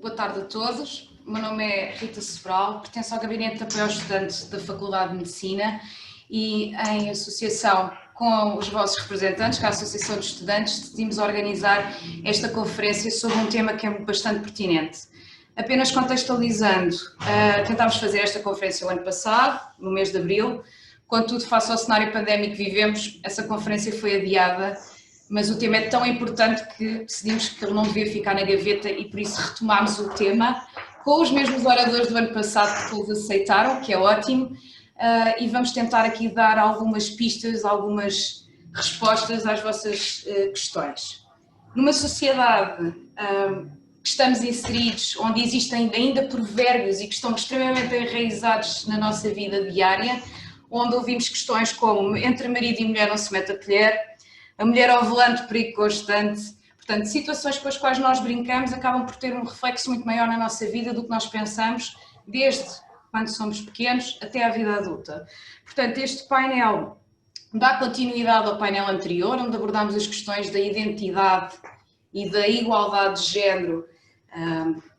Boa tarde a todos. O meu nome é Rita Sobral, pertenço ao Gabinete de Apoio aos Estudantes da Faculdade de Medicina e, em associação com os vossos representantes, que é a Associação de Estudantes, decidimos organizar esta conferência sobre um tema que é bastante pertinente. Apenas contextualizando, tentámos fazer esta conferência o ano passado, no mês de abril, contudo, face ao cenário pandémico que vivemos, essa conferência foi adiada, mas o tema é tão importante que decidimos que ele não devia ficar na gaveta e por isso retomámos o tema com os mesmos oradores do ano passado que todos aceitaram, que é ótimo, e vamos tentar aqui dar algumas pistas, algumas respostas às vossas questões. Numa sociedade que estamos inseridos, onde existem ainda provérbios e que estão extremamente enraizados na nossa vida diária, onde ouvimos questões como entre marido e mulher não se mete a colher, a mulher ao volante, perigo constante. Portanto, situações com as quais nós brincamos acabam por ter um reflexo muito maior na nossa vida do que nós pensamos, desde quando somos pequenos até à vida adulta. Portanto, este painel dá continuidade ao painel anterior, onde abordámos as questões da identidade e da igualdade de género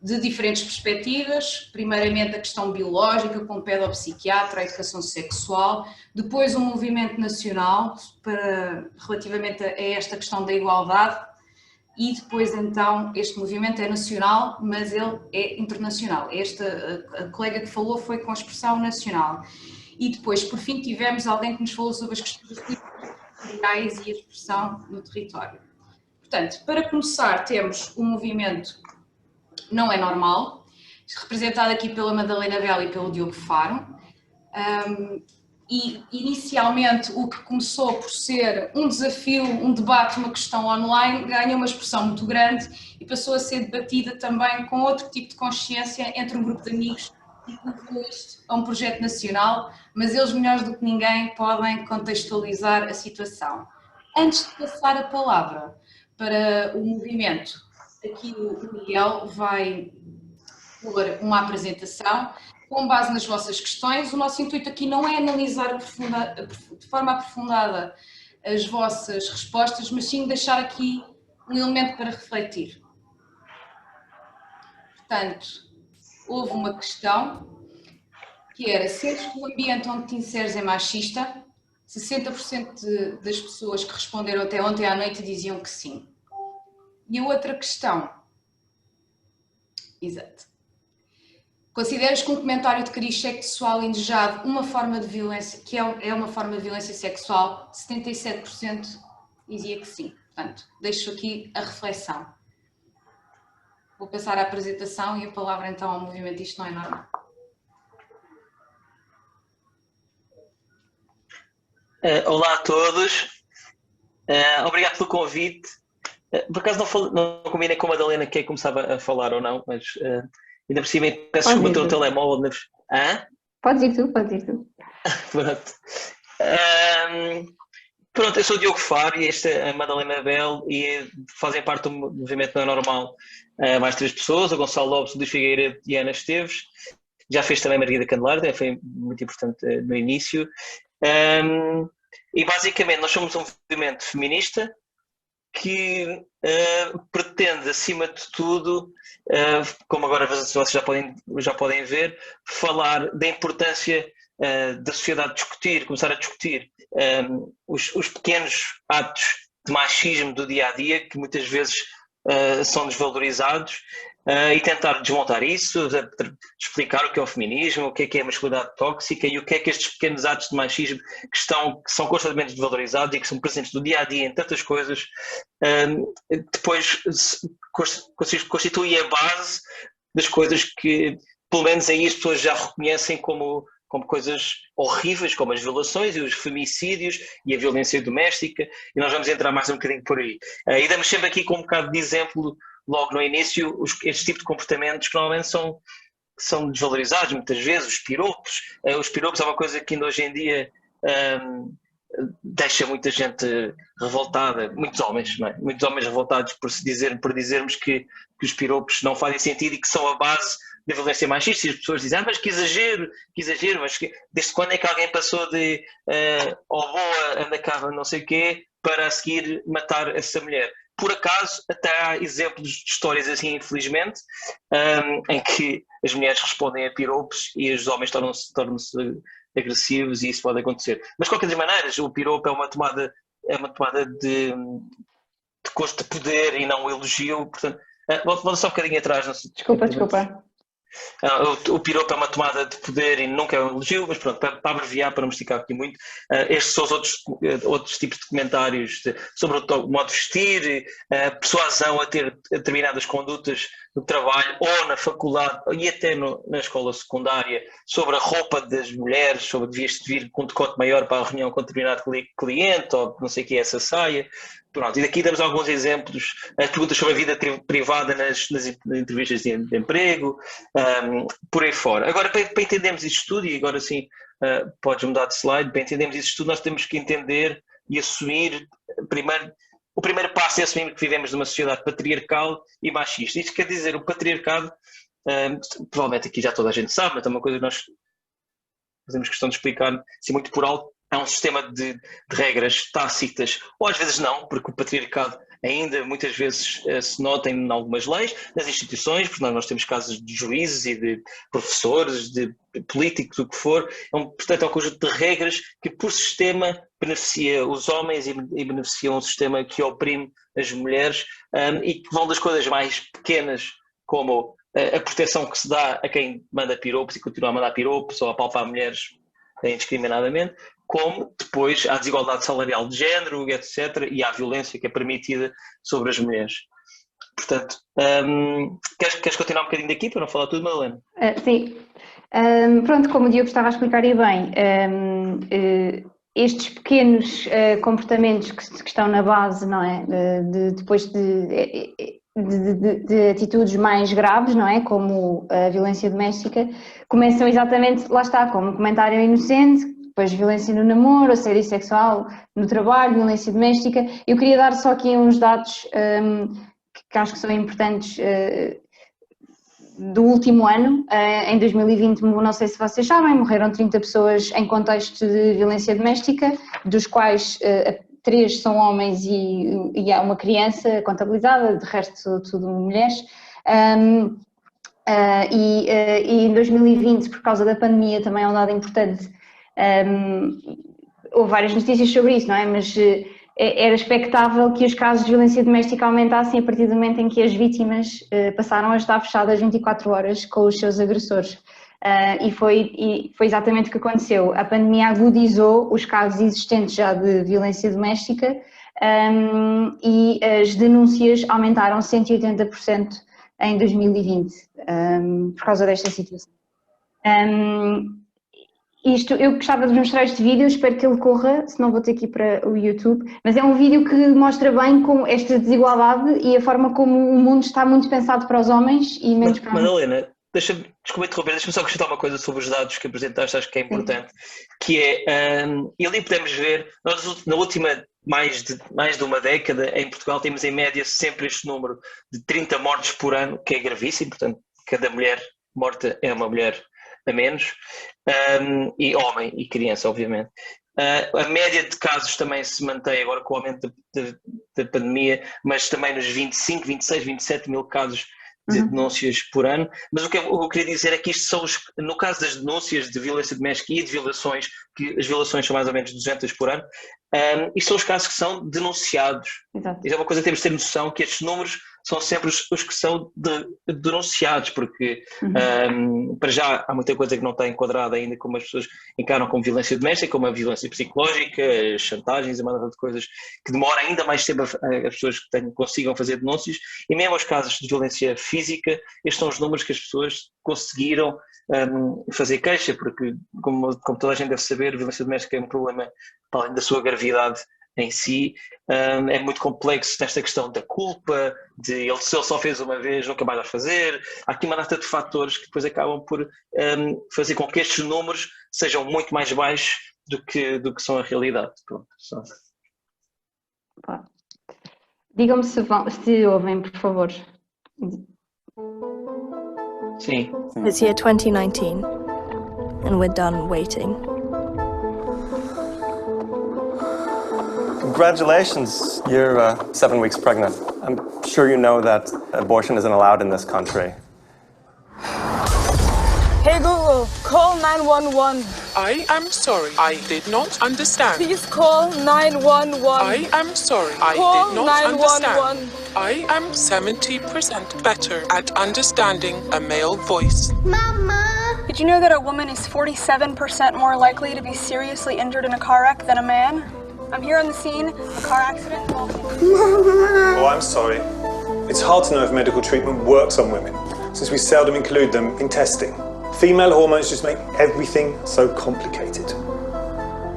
de diferentes perspectivas. Primeiramente a questão biológica com o pedopsiquiatra, a educação sexual, depois um movimento nacional relativamente a esta questão da igualdade e depois então este movimento é nacional, mas ele é internacional. A colega que falou foi com a expressão nacional. E depois, por fim, tivemos alguém que nos falou sobre as questões territoriais e a expressão no território. Portanto, para começar, temos o movimento Não é Normal, representado aqui pela Madalena Bela e pelo Diogo Faro. E inicialmente o que começou por ser um desafio, um debate, uma questão online, ganha uma expressão muito grande e passou a ser debatida também com outro tipo de consciência entre um grupo de amigos e que levou isto a um projeto nacional, mas eles melhores do que ninguém podem contextualizar a situação. Antes de passar a palavra para o movimento, aqui o Miguel vai pôr uma apresentação com base nas vossas questões. O nosso intuito aqui não é analisar de forma aprofundada as vossas respostas, mas sim deixar aqui um elemento para refletir. Portanto, houve uma questão que era: sentes que o ambiente onde te inseres é machista? 60% das pessoas que responderam até ontem à noite diziam que sim. E a outra questão, exato. Consideras que um comentário de cariz sexual indesejado uma forma de violência, que é uma forma de violência sexual? 77% dizia que sim. Portanto, deixo aqui a reflexão. Vou passar à apresentação e a palavra então ao movimento Isto Não é Normal. Olá a todos, obrigado pelo convite. Por acaso não combinei com a Madalena quem começava a falar ou não, mas ainda por cima peço desculpa pelo telemóvel. Podes ir tu. Pronto. Pronto, eu sou o Diogo Faro e esta é a Madalena Bel e fazem parte do movimento Não é Normal mais 3 pessoas, o Gonçalo Lopes, o Luís Figueiredo e a Ana Esteves. Já fez também a Margarida Candelária, foi muito importante no início. E basicamente nós somos um movimento feminista que pretende, acima de tudo, como agora vocês já podem ver, falar da importância da sociedade discutir, começar a discutir os pequenos atos de machismo do dia-a-dia que muitas vezes são desvalorizados e tentar desmontar isso, explicar o que é o feminismo, o que é a masculinidade tóxica e o que é que estes pequenos atos de machismo que são constantemente desvalorizados e que são presentes no dia-a-dia em tantas coisas, depois constituem a base das coisas que, pelo menos aí, as pessoas já reconhecem como coisas horríveis, como as violações e os femicídios e a violência doméstica, e nós vamos entrar mais um bocadinho por aí. E damos sempre aqui com um bocado de exemplo, logo no início, este tipo de comportamentos que normalmente são desvalorizados muitas vezes, os piropos. Os piropos é uma coisa que ainda hoje em dia deixa muita gente revoltada, muitos homens, não é? Muitos homens revoltados por dizermos que os piropos não fazem sentido e que são a base da violência machista, e as pessoas dizem, mas que exagero, mas desde quando é que alguém passou de boa, anda cá, não sei o quê, para a seguir matar essa mulher? por acaso até há exemplos de histórias assim, infelizmente, em que as mulheres respondem a piropos e os homens tornam-se agressivos, e isso pode acontecer. Mas de qualquer das maneiras, o piropo é uma tomada de gosto de poder e não um elogio, portanto, volta só um bocadinho atrás. Não sei, Desculpa. O piropo é uma tomada de poder e nunca é um elogio, mas pronto, para abreviar, para não me esticar aqui muito, estes são os outros tipos de comentários sobre o modo de vestir, persuasão a ter determinadas condutas no trabalho ou na faculdade e até na escola secundária, sobre a roupa das mulheres, sobre devias vir com um decote maior para a reunião com determinado cliente, ou não sei o que é essa saia. Pronto, e daqui damos alguns exemplos, as perguntas sobre a vida privada nas entrevistas de emprego, por aí fora. Agora, para entendermos isto tudo, e agora sim podes mudar de slide, para entendermos isto tudo, nós temos que entender e assumir, o primeiro passo é assumir que vivemos numa sociedade patriarcal e machista. Isto quer dizer, o patriarcado, provavelmente aqui já toda a gente sabe, mas é uma coisa que nós fazemos questão de explicar, assim, muito por alto. É um sistema de regras tácitas, ou às vezes não, porque o patriarcado ainda muitas vezes se nota em algumas leis, nas instituições, porque nós temos casos de juízes e de professores, de políticos, o que for. Portanto, é um conjunto de regras que por sistema beneficia os homens e beneficia um sistema que oprime as mulheres, e que vão das coisas mais pequenas, como a proteção que se dá a quem manda piropos e continua a mandar piropos ou a palpar mulheres indiscriminadamente, como depois à desigualdade salarial de género, etc., e à violência que é permitida sobre as mulheres. Portanto, queres continuar um bocadinho daqui para não falar tudo, Madalena? Sim. Pronto, como o Diogo estava a explicar e bem, estes pequenos comportamentos que estão na base, não é? Depois de atitudes mais graves, não é? Como a violência doméstica, começam exatamente, lá está, como um comentário inocente, depois violência no namoro, assédio sexual no trabalho, violência doméstica. Eu queria dar só aqui uns dados que acho que são importantes do último ano. Em 2020, não sei se vocês sabem, morreram 30 pessoas em contexto de violência doméstica, dos quais 3 são homens e há uma criança contabilizada, de resto tudo mulheres. E em 2020, por causa da pandemia, também é um dado importante. Houve várias notícias sobre isso, não é? Mas era expectável que os casos de violência doméstica aumentassem a partir do momento em que as vítimas passaram a estar fechadas 24 horas com os seus agressores. E foi exatamente o que aconteceu. A pandemia agudizou os casos existentes já de violência doméstica, e as denúncias aumentaram 180% em 2020 por causa desta situação. Eu gostava de mostrar este vídeo, espero que ele corra, senão vou ter que ir para o YouTube, mas é um vídeo que mostra bem como esta desigualdade e a forma como o mundo está muito pensado para os homens e menos para as mulheres. Madalena, desculpa interromper, deixa-me só acrescentar uma coisa sobre os dados que apresentaste, acho que é importante, que é, e ali podemos ver, nós na última mais de uma década em Portugal temos em média sempre este número de 30 mortes por ano, que é gravíssimo, portanto cada mulher morta é uma mulher a menos, e homem e criança, obviamente. A média de casos também se mantém agora com o aumento da pandemia, mas também nos 25, 26, 27 mil casos de denúncias por ano. Mas o que eu queria dizer é que isto são no caso das denúncias de violência doméstica e de violações, que as violações são mais ou menos 200 por ano, isto são os casos que são denunciados. Exato. Isso é uma coisa que temos de ter noção, que estes números são sempre os que são denunciados, porque para já há muita coisa que não está enquadrada ainda, como as pessoas encaram como violência doméstica, como a violência psicológica, as chantagens e uma data de coisas que demora ainda mais tempo as pessoas que consigam fazer denúncias, e mesmo os casos de violência física, estes são os números que as pessoas conseguiram fazer queixa, porque como toda a gente deve saber, a violência doméstica é um problema, para além da sua gravidade em si, é muito complexo nesta questão da culpa, se ele só fez uma vez, nunca mais vai fazer. Há aqui uma data de fatores que depois acabam por fazer com que estes números sejam muito mais baixos do que são a realidade. Pronto, só. Digam-me se ouvem, por favor. Sim. It's year 2019 and we're done waiting. Congratulations, you're 7 weeks pregnant. I'm sure you know that abortion isn't allowed in this country. Hey Google, call 911. I am sorry, I did not understand. Please call 911. I am sorry, I Call did not 911. understand. I am 70% better at understanding a male voice. Mama! Did you know that a woman is 47% more likely to be seriously injured in a car wreck than a man? I'm here on the scene, a car accident involving... Mama! Oh, I'm sorry. It's hard to know if medical treatment works on women, since we seldom include them in testing. Female hormones just make everything so complicated.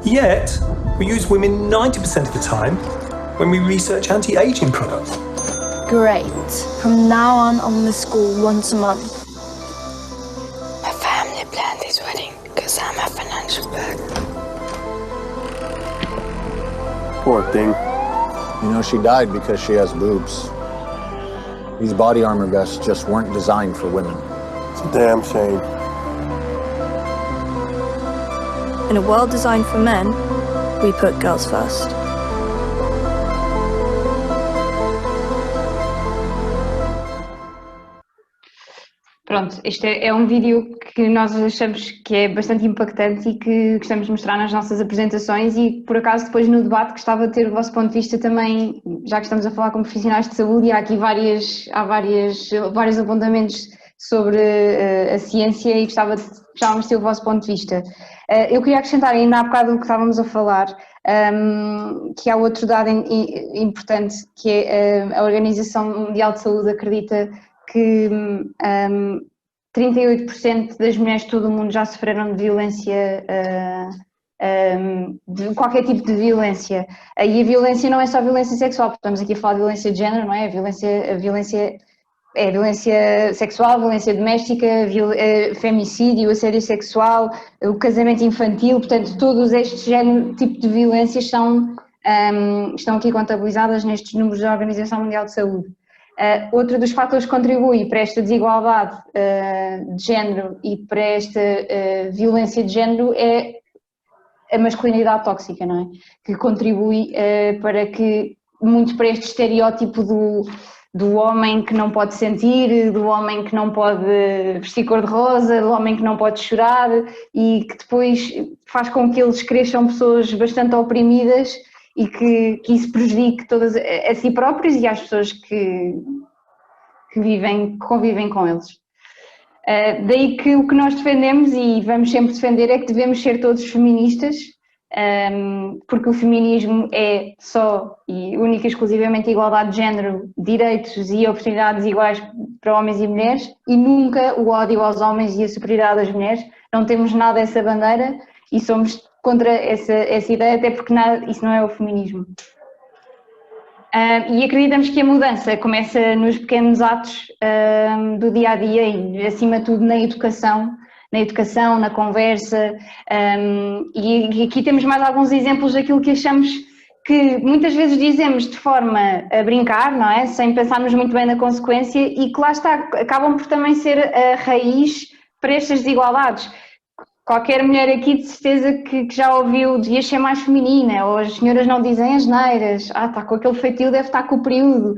Yet, we use women 90% of the time when we research anti-aging products. Great. From now on, I'm in school once a month. My family planned this wedding because I'm a financial burden. Poor thing. You know, she died because she has boobs. These body armor vests just weren't designed for women. It's a damn shame. In a world designed for men, we put girls first. Pronto, este é um vídeo que nós achamos que é bastante impactante e que gostamos de mostrar nas nossas apresentações e, por acaso, depois no debate gostava de ter o vosso ponto de vista também, já que estamos a falar com profissionais de saúde e há aqui vários apontamentos sobre a ciência e gostávamos de ter o vosso ponto de vista. Eu queria acrescentar ainda há bocado o que estávamos a falar, que há outro dado importante, que é a Organização Mundial de Saúde acredita que 38% das mulheres de todo o mundo já sofreram de violência, de qualquer tipo de violência. E a violência não é só violência sexual, estamos aqui a falar de violência de género, não é? A violência é violência sexual, violência doméstica, femicídio, assédio sexual, o casamento infantil, portanto todos estes tipo de violências estão aqui contabilizadas nestes números da Organização Mundial de Saúde. Outro dos fatores que contribui para esta desigualdade de género e para esta violência de género é a masculinidade tóxica, não é? Que contribui para este estereótipo do homem que não pode sentir, do homem que não pode vestir cor-de-rosa, do homem que não pode chorar e que depois faz com que eles cresçam pessoas bastante oprimidas e que isso prejudique todas a si próprios e às pessoas que convivem com eles. Daí que o que nós defendemos e vamos sempre defender é que devemos ser todos feministas, porque o feminismo é só e única e exclusivamente igualdade de género, direitos e oportunidades iguais para homens e mulheres e nunca o ódio aos homens e a superioridade das mulheres. Não temos nada essa bandeira e somos contra essa ideia, até porque isso não é o feminismo. E acreditamos que a mudança começa nos pequenos atos do dia a dia e, acima de tudo, na educação, na conversa. E aqui temos mais alguns exemplos daquilo que achamos que muitas vezes dizemos de forma a brincar, não é? Sem pensarmos muito bem na consequência e que lá está, acabam por também ser a raiz para estas desigualdades. Qualquer mulher aqui de certeza que já ouviu devia ser mais feminina, ou as senhoras não dizem asneiras, está com aquele feitio, deve estar com o período.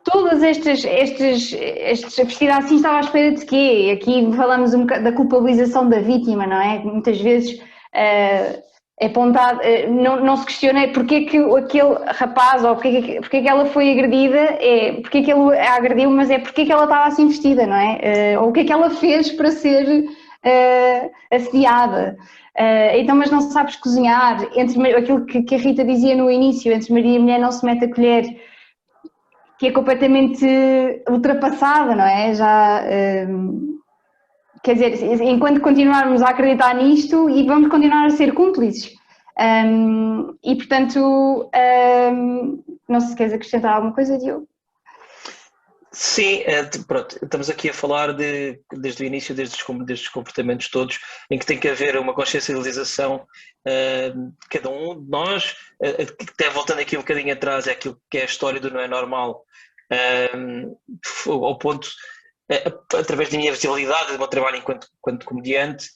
Todas estas vestida assim estava à espera de quê? Aqui falamos da culpabilização da vítima, não é? Muitas vezes é apontado, não se questiona porque é que aquele rapaz ou porque é que ela foi agredida, porque é que ele a agrediu, mas é porque é que ela estava assim vestida, não é? Ou o que é que ela fez para ser assediada. Então, mas não sabes cozinhar, aquilo que a Rita dizia no início, entre marido e mulher não se mete a colher, que é completamente ultrapassada, não é? Quer dizer, enquanto continuarmos a acreditar nisto e vamos continuar a ser cúmplices. E portanto, não se queres acrescentar alguma coisa, Diogo? Sim, pronto, estamos aqui a falar desde o início, destes comportamentos todos, em que tem que haver uma consciencialização de cada um de nós, até voltando aqui um bocadinho atrás, é aquilo que é a história do não é normal, ao ponto, através da minha visibilidade, do meu trabalho enquanto comediante,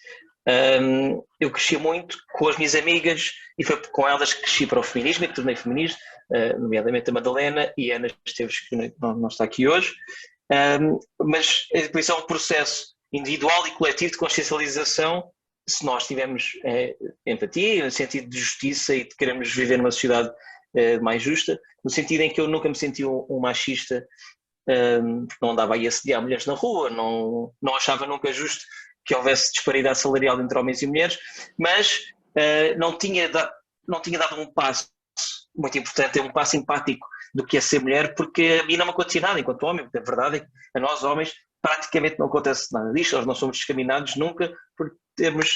Eu cresci muito com as minhas amigas e foi com elas que cresci para o feminismo e que tornei feminista, nomeadamente a Madalena e a Ana Esteves, que não está aqui hoje. Mas por isso é um processo individual e coletivo de consciencialização, se nós tivermos empatia, no sentido de justiça e de queremos viver numa sociedade mais justa, no sentido em que eu nunca me senti um machista, não andava aí a assediar mulheres na rua, não achava nunca justo que houvesse disparidade salarial entre homens e mulheres, mas não tinha dado um passo muito importante, um passo empático do que é ser mulher, porque a mim não me acontecia nada enquanto homem, porque a verdade é que a nós homens praticamente não acontece nada disto, nós não somos discriminados nunca por termos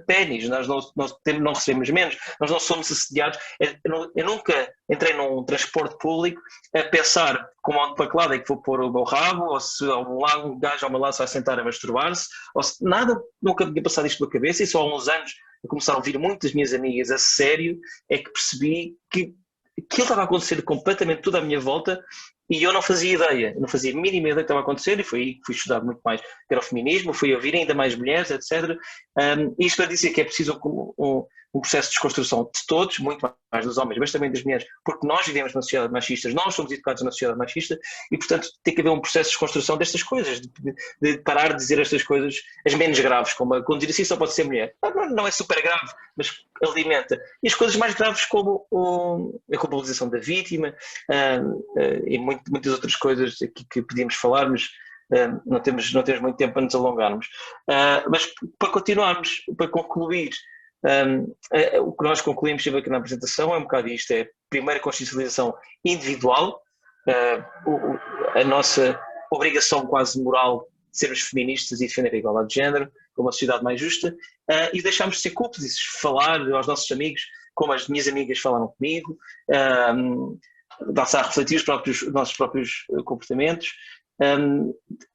pénis, nós não recebemos menos, nós não somos assediados. Eu nunca entrei num transporte público a pensar com mão de paclada é que vou pôr o meu rabo, ou se um gajo ao meu lado se vai sentar a masturbar-se, ou se nada, nunca me tinha passado isto pela cabeça, e só há uns anos a começar a ouvir muitas minhas amigas a sério, é que percebi que aquilo estava a acontecer completamente tudo à minha volta e eu não fazia ideia, não fazia a mínima ideia do que estava a acontecer, e foi aí que fui estudar muito mais para o feminismo, fui ouvir ainda mais mulheres, etc. Isto para dizer que é preciso um processo de desconstrução de todos, muito mais dos homens, mas também das mulheres, porque nós vivemos numa sociedade machista, nós somos educados numa sociedade machista e, portanto, tem que haver um processo de desconstrução destas coisas, de parar de dizer estas coisas, as menos graves, como quando dizer assim só pode ser mulher. Não é super grave, mas alimenta. E as coisas mais graves como a culpabilização da vítima e muitas outras coisas aqui que podíamos falar, mas não temos muito tempo para nos alongarmos. Mas para continuarmos, para concluir, o que nós concluímos sempre aqui na apresentação é um bocado isto, é a primeira consciencialização individual, a nossa obrigação quase moral de sermos feministas e defender a igualdade de género, como uma sociedade mais justa, e deixarmos de ser cúmplices, falar aos nossos amigos, como as minhas amigas falaram comigo, dar-se a refletir os nossos próprios comportamentos,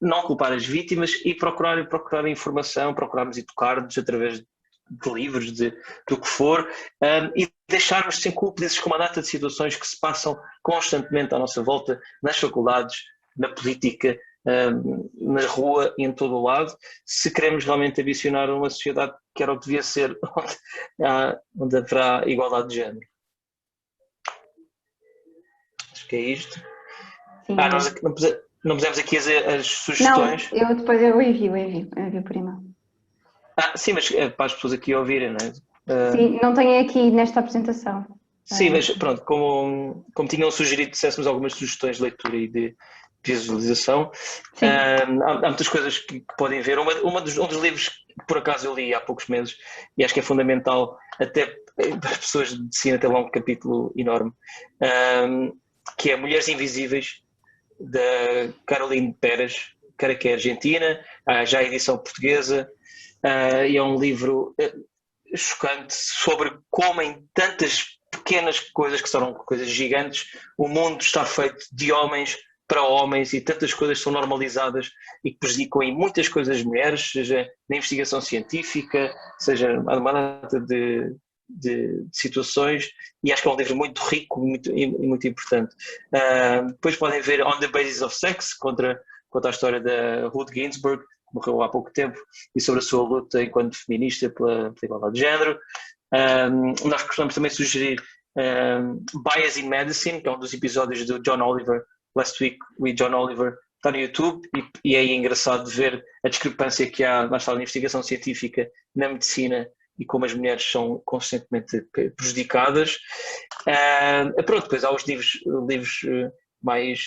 não culpar as vítimas e procurar informação, procurarmos educar-nos através de livros, do que for, e deixarmos sem cúmplices com uma data de situações que se passam constantemente à nossa volta, nas faculdades, na política, na rua e em todo o lado, se queremos realmente ambicionar uma sociedade que era o que devia ser, onde haverá igualdade de género. Acho que é isto. Sim. Nós não pusemos aqui as sugestões. Não, eu envio por e-mail. Sim, mas para as pessoas aqui ouvirem, não é? Sim, não tenho aqui nesta apresentação. Sim, mas pronto, como tinham sugerido, dissessemos algumas sugestões de leitura e de visualização, há muitas coisas que podem ver. Um dos livros que por acaso eu li há poucos meses e acho que é fundamental até para as pessoas de medicina, até lá um capítulo enorme, que é Mulheres Invisíveis, da Caroline Pérez, que é argentina, já a edição portuguesa, e é um livro chocante sobre como em tantas pequenas coisas que são coisas gigantes, o mundo está feito de homens para homens e tantas coisas são normalizadas e que prejudicam em muitas coisas as mulheres, seja na investigação científica, seja numa data de situações, e acho que é um livro muito rico e muito importante. Depois podem ver On the Basis of Sex, contra a história da Ruth Ginsburg, que morreu há pouco tempo, e sobre a sua luta enquanto feminista pela igualdade de género. Nós costumamos também sugerir Bias in Medicine, que é um dos episódios do John Oliver, Last Week with John Oliver, está no YouTube, e é engraçado ver a discrepância que há na sala de investigação científica na medicina e como as mulheres são constantemente prejudicadas. Pronto, depois há os livros mais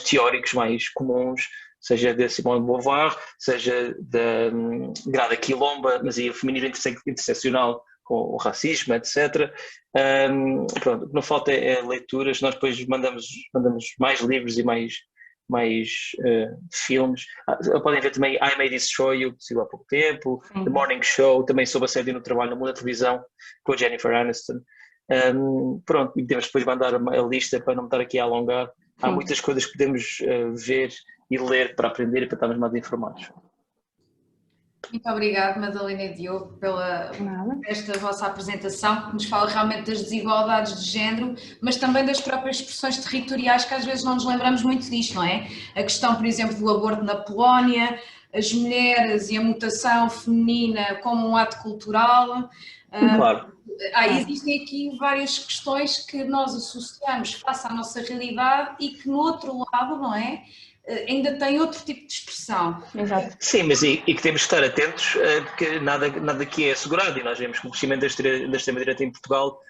teóricos, mais comuns, seja da Simone de Beauvoir, seja da Grada Quilomba, mas aí o feminismo interseccional com o racismo, etc. Pronto, o que não falta é leituras. Nós depois mandamos mais livros e mais filmes. Podem ver também I May Destroy You, que saiu há pouco tempo, The Morning Show, também sobre assédio no trabalho no mundo da televisão, com a Jennifer Aniston. Pronto, e podemos depois mandar a lista para não me estar aqui a alongar. Há muitas coisas que podemos ver e ler para aprender e para estarmos mais informados. Muito obrigada, Madalena e Diogo, pela esta vossa apresentação, que nos fala realmente das desigualdades de género, mas também das próprias expressões territoriais, que às vezes não nos lembramos muito disto, não é? A questão, por exemplo, do aborto na Polónia, as mulheres e a mutação feminina como um ato cultural. Claro. Existem aqui várias questões que nós associamos face à nossa realidade e que no outro lado, não é? Ainda tem outro tipo de expressão. Exato. Sim, mas e que temos de estar atentos, porque nada aqui é assegurado, e nós vemos que o crescimento da extrema-direita em Portugal,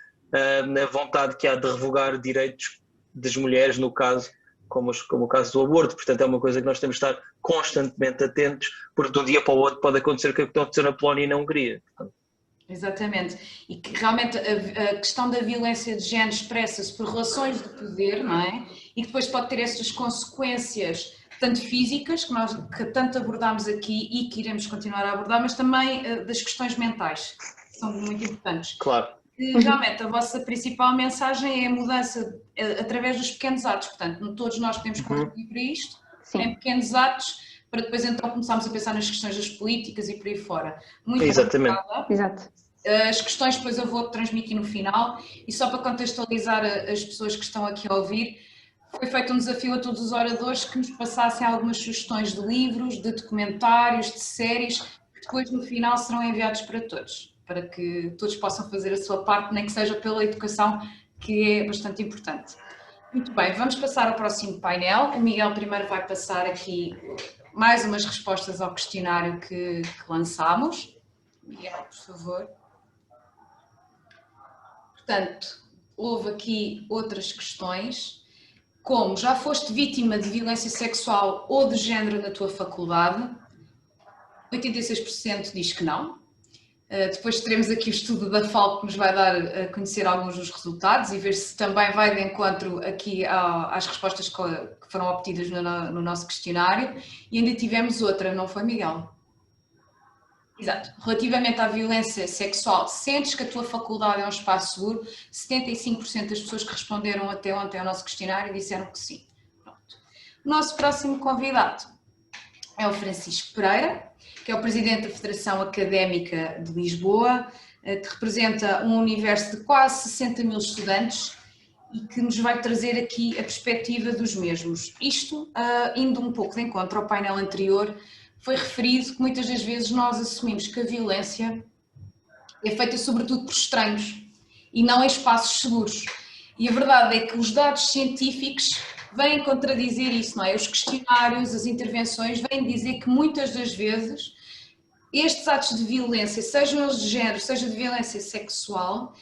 na vontade que há de revogar direitos das mulheres, no caso, como o caso do aborto. Portanto, é uma coisa que nós temos de estar constantemente atentos, porque de um dia para o outro pode acontecer o que aconteceu na Polónia e na Hungria. Portanto, exatamente, e que realmente a questão da violência de género expressa-se por relações de poder, não é? E que depois pode ter estas consequências, tanto físicas, que tanto abordámos aqui e que iremos continuar a abordar, mas também das questões mentais, que são muito importantes. Claro. E realmente a vossa principal mensagem é a mudança através dos pequenos atos, portanto, todos nós podemos contribuir para isto, em pequenos atos, para depois então começarmos a pensar nas questões das políticas e por aí fora. Muito exatamente. obrigada. Exato. As questões depois eu vou transmitir no final, e só para contextualizar as pessoas que estão aqui a ouvir, foi feito um desafio a todos os oradores que nos passassem algumas sugestões de livros, de documentários, de séries, que depois no final serão enviados para todos, para que todos possam fazer a sua parte, nem que seja pela educação, que é bastante importante. Muito bem, vamos passar ao próximo painel. O Miguel primeiro vai passar aqui mais umas respostas ao questionário que lançámos. Miguel, por favor. Portanto, houve aqui outras questões, como já foste vítima de violência sexual ou de género na tua faculdade? 86% diz que não. Depois teremos aqui o estudo da FAL que nos vai dar a conhecer alguns dos resultados e ver se também vai de encontro aqui às respostas que foram obtidas no nosso questionário. E ainda tivemos outra, não foi, Miguel? Exato. Relativamente à violência sexual, sentes que a tua faculdade é um espaço seguro? 75% das pessoas que responderam até ontem ao nosso questionário disseram que sim. Pronto. O nosso próximo convidado é o Francisco Pereira, que é o presidente da Federação Académica de Lisboa, que representa um universo de quase 60 mil estudantes e que nos vai trazer aqui a perspectiva dos mesmos. Isto, indo um pouco de encontro ao painel anterior, foi referido que muitas das vezes nós assumimos que a violência é feita sobretudo por estranhos e não em espaços seguros. E a verdade é que os dados científicos vêm contradizer isso, não é? Os questionários, as intervenções vêm dizer que muitas das vezes estes atos de violência, sejam eles de género, seja de violência sexual,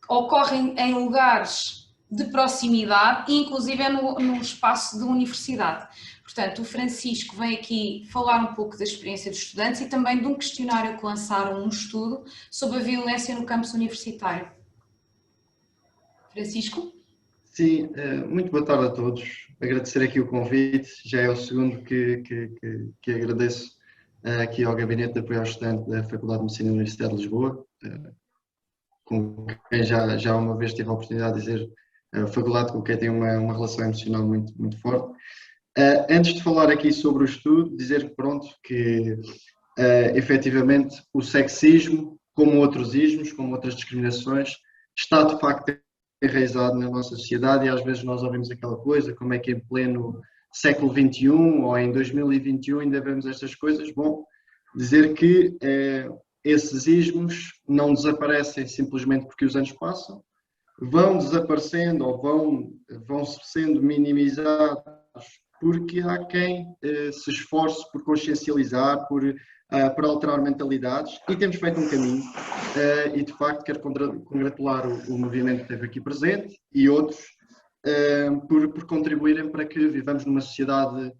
ocorrem em lugares de proximidade, inclusive no espaço de universidade. Portanto, o Francisco vem aqui falar um pouco da experiência dos estudantes e também de um questionário que lançaram, um estudo sobre a violência no campus universitário. Francisco? Sim, muito boa tarde a todos. Agradecer aqui o convite, já é o segundo que agradeço aqui ao Gabinete de Apoio ao Estudante da Faculdade de Medicina da Universidade de Lisboa, com quem já uma vez tive a oportunidade de dizer, a faculdade com quem tenho uma relação emocional muito forte. Antes de falar aqui sobre o estudo, dizer que efetivamente o sexismo, como outros ismos, como outras discriminações, está de facto enraizado na nossa sociedade e às vezes nós ouvimos aquela coisa, como é que em pleno século XXI ou em 2021 ainda vemos estas coisas. Bom, dizer que esses ismos não desaparecem simplesmente porque os anos passam, vão desaparecendo ou vão sendo minimizados porque há quem se esforce por consciencializar, por alterar mentalidades, e temos feito um caminho, e de facto quero congratular o movimento que esteve aqui presente e outros por contribuírem para que vivamos numa sociedade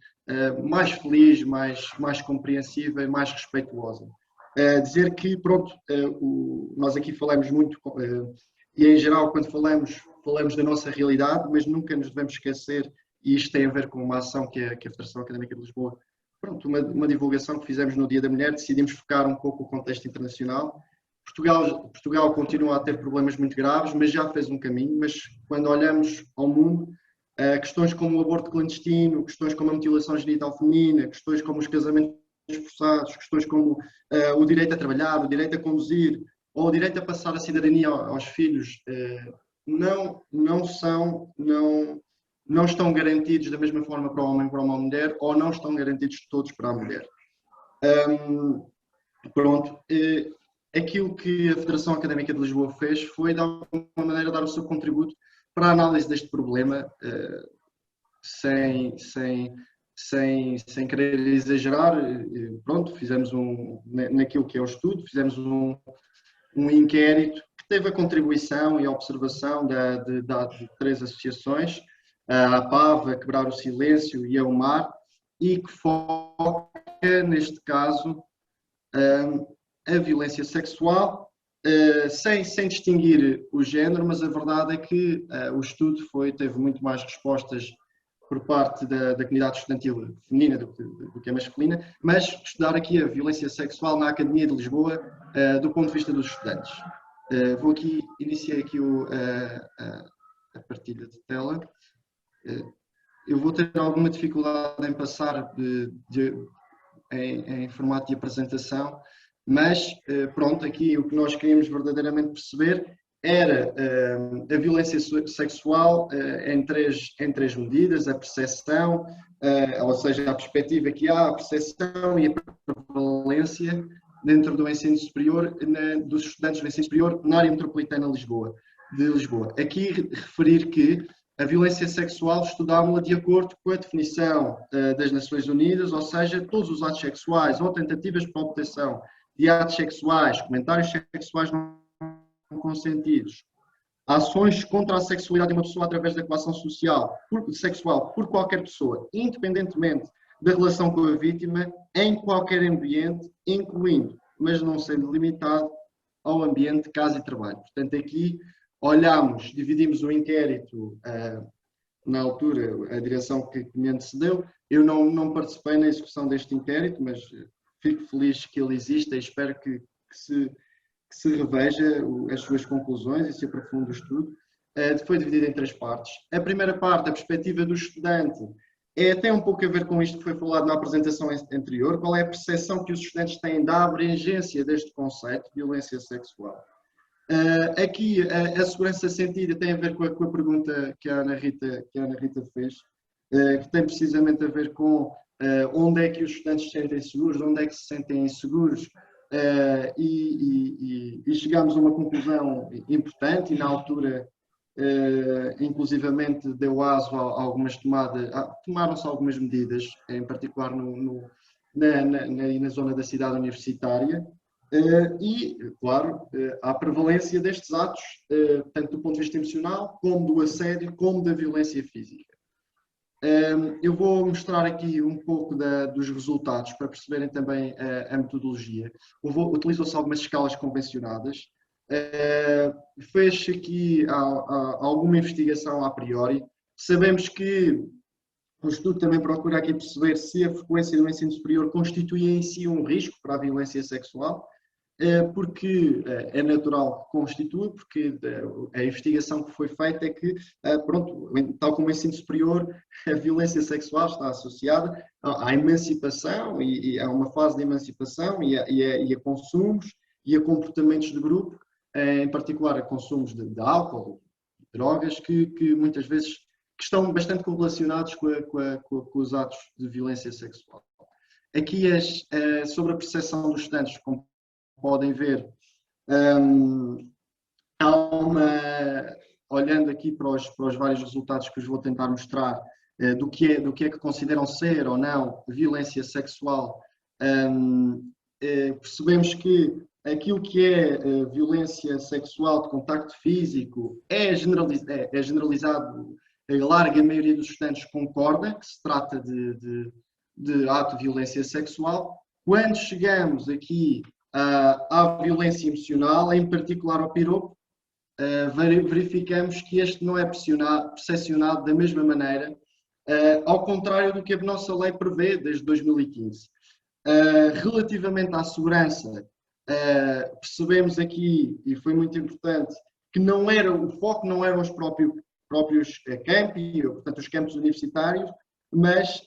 mais feliz, mais compreensiva e mais respeituosa. Dizer que, pronto, nós aqui falamos muito, e em geral quando falamos da nossa realidade, mas nunca nos devemos esquecer, e isto tem a ver com uma ação que a Federação Académica de Lisboa, pronto, uma divulgação que fizemos no Dia da Mulher, decidimos focar um pouco o contexto internacional. Portugal continua a ter problemas muito graves, mas já fez um caminho, mas quando olhamos ao mundo, questões como o aborto clandestino, questões como a mutilação genital feminina, questões como os casamentos forçados, questões como o direito a trabalhar, o direito a conduzir, ou o direito a passar a cidadania aos filhos, não estão garantidos da mesma forma para o homem e para uma mulher, ou não estão garantidos todos para a mulher. Pronto, aquilo que a Federação Académica de Lisboa fez foi, de alguma maneira, dar o seu contributo para a análise deste problema, sem querer exagerar. Pronto, fizemos naquilo que é o estudo, fizemos um inquérito que teve a contribuição e a observação de 3 associações, a APAV, a Quebrar o Silêncio e a UMAR, e que foca, neste caso, a violência sexual, sem distinguir o género, mas a verdade é que o estudo teve muito mais respostas por parte da comunidade estudantil feminina do que a masculina, mas estudar aqui a violência sexual na Academia de Lisboa do ponto de vista dos estudantes. Vou aqui, iniciei aqui a partilha de tela. Eu vou ter alguma dificuldade em passar em formato de apresentação, mas pronto, aqui o que nós queríamos verdadeiramente perceber era a violência sexual em três medidas: a percepção, ou seja, a perspectiva que há, a percepção e a prevalência dentro do ensino superior, dos estudantes do ensino superior na área metropolitana de Lisboa. Aqui referir que a violência sexual estudámos-la de acordo com a definição das Nações Unidas, ou seja, todos os atos sexuais ou tentativas de obtenção de atos sexuais, comentários sexuais não consentidos, ações contra a sexualidade de uma pessoa através da coação sexual por qualquer pessoa, independentemente da relação com a vítima, em qualquer ambiente, incluindo, mas não sendo limitado, ao ambiente de casa e trabalho. Portanto, aqui dividimos o inquérito, na altura, a direção que me antecedeu. Eu não participei na execução deste inquérito, mas fico feliz que ele exista e espero que se reveja as suas conclusões e se aprofunde o estudo. Foi dividido em 3 partes. A primeira parte, a perspectiva do estudante, tem um pouco a ver com isto que foi falado na apresentação anterior. Qual é a percepção que os estudantes têm da abrangência deste conceito de violência sexual? Aqui a segurança sentida tem a ver com a pergunta que a Ana Rita fez, que tem precisamente a ver com onde é que os estudantes se sentem seguros, onde é que se sentem inseguros, e chegámos a uma conclusão importante, e na altura inclusivamente deu aso a algumas tomaram-se algumas medidas, em particular na zona da cidade universitária. E, claro, há prevalência destes atos, tanto do ponto de vista emocional, como do assédio, como da violência física. Eu vou mostrar aqui um pouco dos resultados, para perceberem também a metodologia. Utilizam-se algumas escalas convencionadas. Fez aqui alguma investigação a priori. Sabemos que o estudo também procura aqui perceber se a frequência do ensino superior constitui em si um risco para a violência sexual, porque é natural que constitua, porque a investigação que foi feita é que, pronto, tal como o ensino superior, a violência sexual está associada à emancipação, e há uma fase de emancipação, e a consumos e a comportamentos de grupo, em particular a consumos de álcool, de drogas, que muitas vezes estão bastante correlacionados com os atos de violência sexual. Aqui sobre a percepção dos estudantes, como podem ver, olhando aqui para os vários resultados que vos vou tentar mostrar, do que é que consideram ser ou não violência sexual, percebemos que aquilo que é violência sexual de contacto físico é generalizado. A larga maioria dos estudantes concorda que se trata de ato de violência sexual. Quando chegamos aqui à violência emocional, em particular ao piropo, verificamos que este não é percepcionado da mesma maneira, ao contrário do que a nossa lei prevê desde 2015. Relativamente à segurança, percebemos aqui, e foi muito importante, que o foco não eram os próprios campi, portanto os campos universitários, mas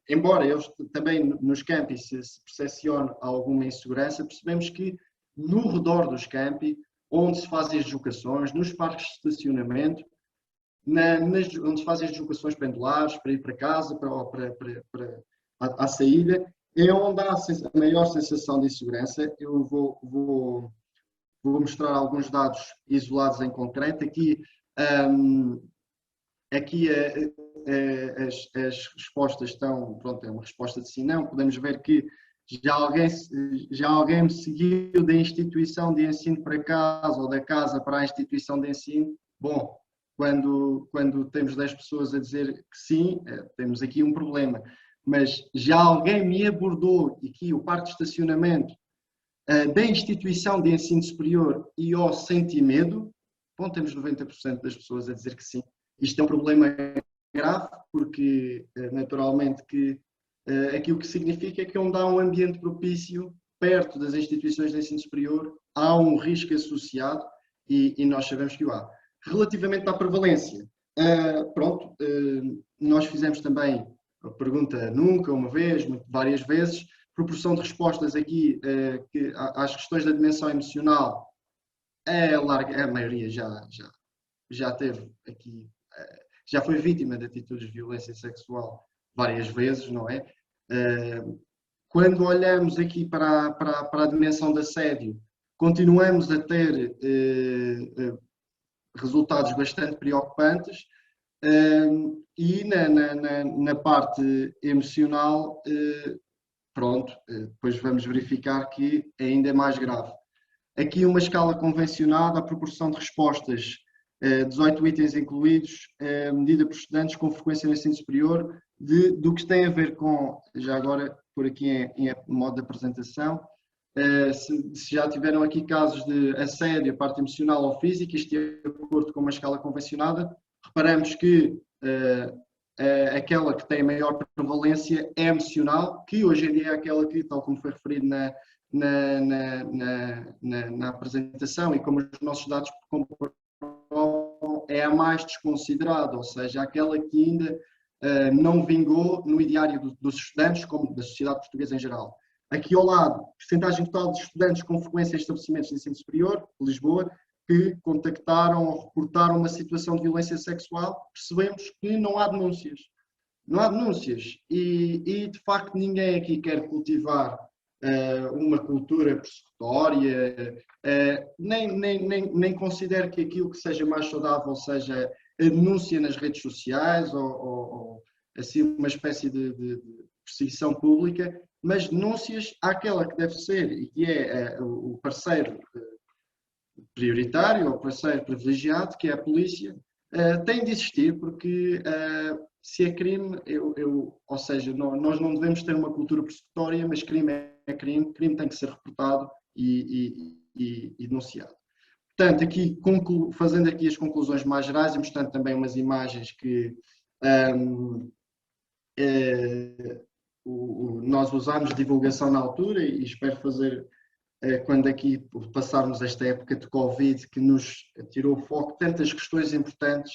embora eles também nos campi se percepcione alguma insegurança, percebemos que no redor dos campi, onde se fazem as deslocações, nos parques de estacionamento, onde se fazem as deslocações pendulares para ir para casa, à saída, é onde há a maior sensação de insegurança. Eu vou mostrar alguns dados isolados em concreto. Aqui as respostas estão, pronto, é uma resposta de sim, não. Podemos ver que já alguém me seguiu da instituição de ensino para casa ou da casa para a instituição de ensino. Bom, quando temos 10 pessoas a dizer que sim, temos aqui um problema. Mas já alguém me abordou, e aqui o parque de estacionamento da instituição de ensino superior e ao senti medo, bom, temos 90% das pessoas a dizer que sim. Isto é um problema grave, porque naturalmente que aquilo que significa é que onde há um ambiente propício, perto das instituições de ensino superior, há um risco associado e nós sabemos que o há. Relativamente à prevalência, nós fizemos também a pergunta nunca, uma vez, várias vezes, proporção de respostas aqui às questões da dimensão emocional, a maioria já teve aqui, já foi vítima de atitudes de violência sexual várias vezes, não é? Quando olhamos aqui para a dimensão de assédio, continuamos a ter resultados bastante preocupantes e na parte emocional, depois vamos verificar que ainda é mais grave. Aqui uma escala convencionada, a proporção de respostas, 18 itens incluídos, medida por estudantes com frequência no ensino superior, do que tem a ver com, já agora por aqui em modo de apresentação, se já tiveram aqui casos de assédio, parte emocional ou física, isto de acordo com uma escala convencionada, reparamos que aquela que tem maior prevalência é emocional, que hoje em dia é aquela que, tal como foi referido na apresentação e como os nossos dados comprovam, é a mais desconsiderada, ou seja, aquela que ainda não vingou no ideário dos estudantes, como da sociedade portuguesa em geral. Aqui ao lado, percentagem total de estudantes com frequência em estabelecimentos de ensino superior, Lisboa, que contactaram ou reportaram uma situação de violência sexual, percebemos que não há denúncias. Não há denúncias e de facto ninguém aqui quer cultivar uma cultura persecutória, nem considero que aquilo que seja mais saudável seja a denúncia nas redes sociais ou assim uma espécie de perseguição pública, mas denúncias àquela que deve ser e que é o parceiro prioritário, ou parceiro privilegiado, que é a polícia, tem de existir, porque se é crime, ou seja, nós não devemos ter uma cultura persecutória, mas crime é crime, crime tem que ser reportado e denunciado. Portanto, aqui, fazendo aqui as conclusões mais gerais, e mostrando também umas imagens que nós usámos de divulgação na altura e espero fazer quando aqui passarmos esta época de Covid, que nos tirou o foco de tantas questões importantes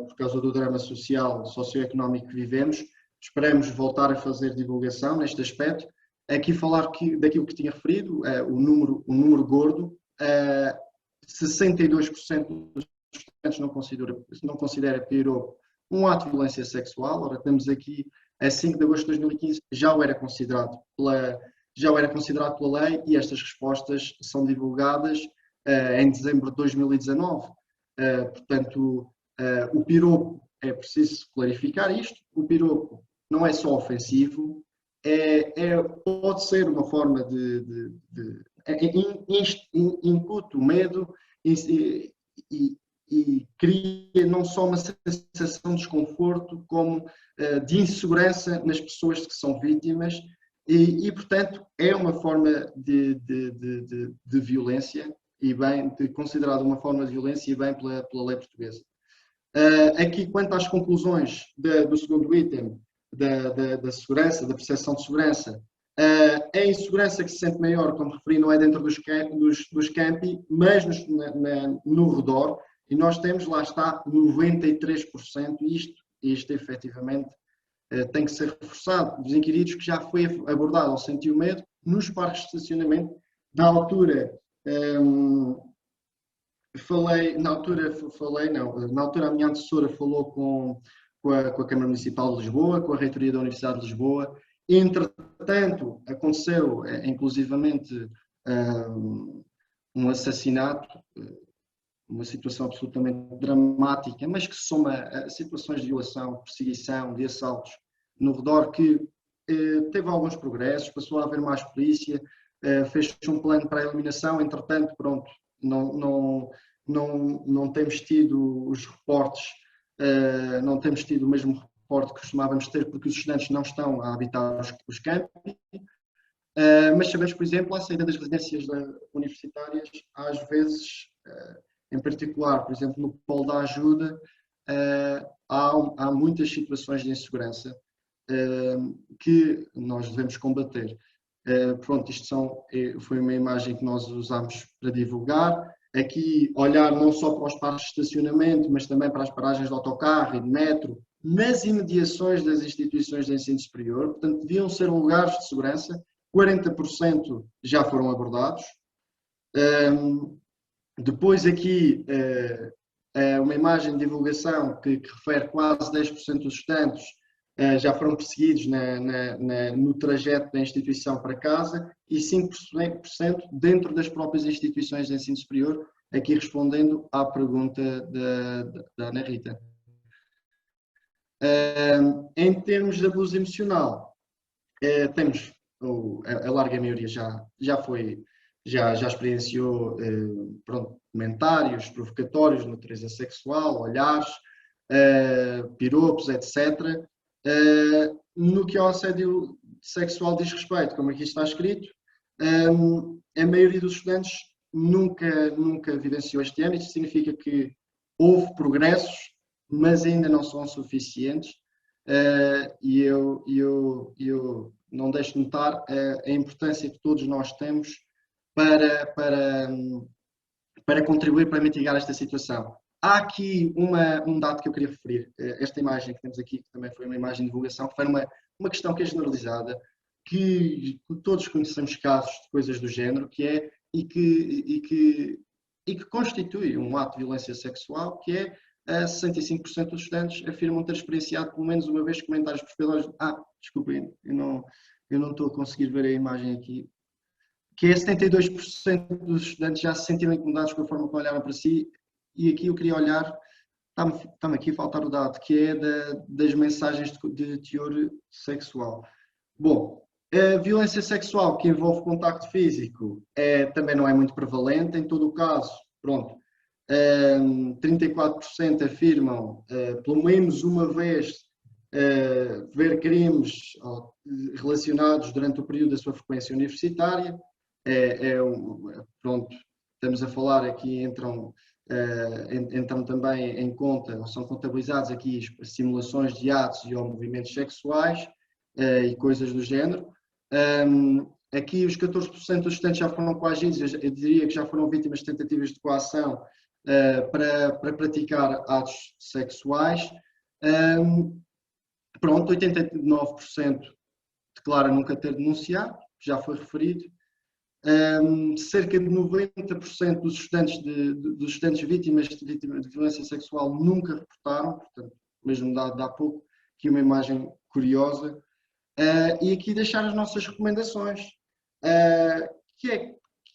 por causa do drama social, socioeconómico que vivemos. Esperamos voltar a fazer divulgação neste aspecto. Aqui falar daquilo que tinha referido, o número gordo, 62% dos estudantes não considera piropo um ato de violência sexual. Ora, estamos aqui a 5 de agosto de 2015, já o era considerado pela lei, e estas respostas são divulgadas em dezembro de 2019. Portanto, o piropo, é preciso clarificar isto, o piropo não é só ofensivo, pode ser uma forma de incute o medo e cria não só uma sensação de desconforto, como de insegurança nas pessoas que são vítimas e portanto, é uma forma de violência e bem considerada uma forma de violência e bem pela lei portuguesa. Aqui, quanto às conclusões do segundo item, da segurança, da percepção de segurança, a insegurança que se sente maior, como referi, não é dentro dos campi, mas no redor, e nós temos, lá está, 93%, e isto efetivamente tem que ser reforçado, dos inquiridos que já foi abordado ao sentir o medo nos parques de estacionamento. Na altura a minha antecessora falou com a Câmara Municipal de Lisboa, com a Reitoria da Universidade de Lisboa, Entretanto, aconteceu inclusivamente um assassinato, uma situação absolutamente dramática, mas que soma a situações de violação, perseguição, de assaltos no redor, que teve alguns progressos, passou a haver mais polícia, fez um plano para a eliminação. Entretanto, pronto, não temos tido os reportes, não temos tido o mesmo reporte que costumávamos ter, porque os estudantes não estão a habitar os campos, mas sabemos, por exemplo, à saída das residências universitárias, às vezes, em particular, por exemplo, no polo da ajuda, há muitas situações de insegurança que nós devemos combater. Pronto, isto foi uma imagem que nós usámos para divulgar. Aqui, olhar não só para os parques de estacionamento, mas também para as paragens de autocarro e de metro, nas imediações das instituições de ensino superior. Portanto, deviam ser lugares de segurança. 40% já foram abordados. Depois aqui, uma imagem de divulgação que refere quase 10% dos estudantes já foram perseguidos no trajeto da instituição para casa, e 5% dentro das próprias instituições de ensino superior, aqui respondendo à pergunta da Ana Rita. Em termos de abuso emocional, temos, a larga maioria já experienciou comentários provocatórios de natureza sexual, olhares, piropos, etc. No que ao assédio sexual diz respeito, como aqui está escrito, a maioria dos estudantes nunca vivenciou este ano. Isto significa que houve progressos, mas ainda não são suficientes, e eu não deixo de notar a importância que todos nós temos para contribuir para mitigar esta situação. Há aqui um dado que eu queria referir. Esta imagem que temos aqui, que também foi uma imagem de divulgação, foi uma questão que é generalizada, que todos conhecemos casos de coisas do género, e que constitui um ato de violência sexual, que é 65% dos estudantes afirmam ter experienciado pelo menos uma vez comentários provocadores. Desculpem, eu não estou a conseguir ver a imagem aqui. Que é 72% dos estudantes já se sentiram incomodados com a forma como olharam para si. E aqui eu queria olhar, está-me aqui a faltar o dado, que é das mensagens de teor sexual. Bom, a violência sexual que envolve contacto físico também não é muito prevalente. Em todo o caso, pronto, 34% afirmam pelo menos uma vez ver crimes relacionados durante o período da sua frequência universitária. Pronto, estamos a falar aqui, entram também em conta, ou são contabilizados aqui simulações de atos ou movimentos sexuais e coisas do género. Aqui os 14% dos estudantes já foram coagidos, eu diria que já foram vítimas de tentativas de coação para praticar atos sexuais. Pronto, 89% declara nunca ter denunciado, já foi referido. Cerca de 90% dos estudantes vítimas de violência sexual nunca reportaram, portanto, mesmo dado há pouco, aqui uma imagem curiosa. E aqui deixar as nossas recomendações, que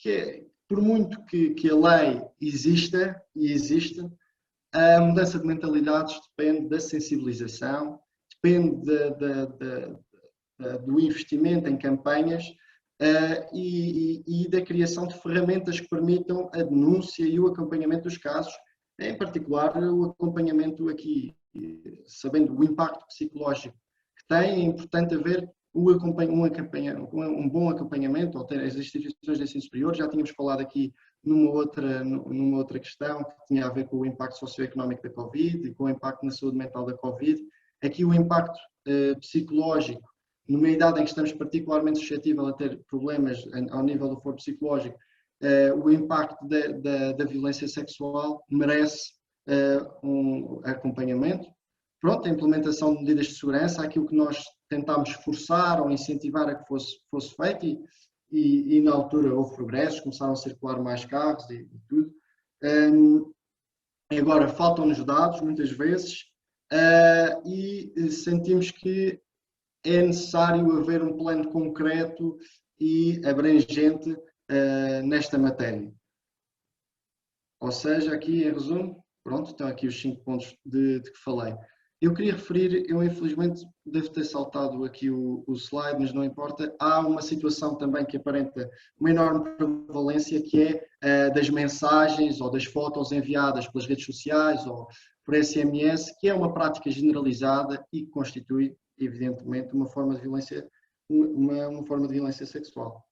é por muito que a lei exista, e existe, a mudança de mentalidades depende da sensibilização, depende do investimento em campanhas, e da criação de ferramentas que permitam a denúncia e o acompanhamento dos casos, em particular o acompanhamento aqui, sabendo o impacto psicológico que tem. É importante haver um bom acompanhamento, ou ter as instituições de ensino superior. Já tínhamos falado aqui numa outra questão que tinha a ver com o impacto socioeconómico da Covid e com o impacto na saúde mental da Covid. Aqui o impacto psicológico, numa idade em que estamos particularmente suscetíveis a ter problemas ao nível do foro psicológico, o impacto da violência sexual merece um acompanhamento. Pronto, a implementação de medidas de segurança, aquilo que nós tentámos forçar ou incentivar a que fosse feito, e na altura houve progressos, começaram a circular mais carros e tudo. Agora, faltam-nos dados, muitas vezes, e sentimos que é necessário haver um plano concreto e abrangente nesta matéria. Ou seja, aqui em resumo, pronto, estão aqui os 5 pontos de que falei. Eu queria referir, eu infelizmente devo ter saltado aqui o slide, mas não importa, há uma situação também que aparenta uma enorme prevalência, que é das mensagens ou das fotos enviadas pelas redes sociais ou por SMS, que é uma prática generalizada e que constitui, evidentemente, uma forma de violência, uma forma de violência sexual.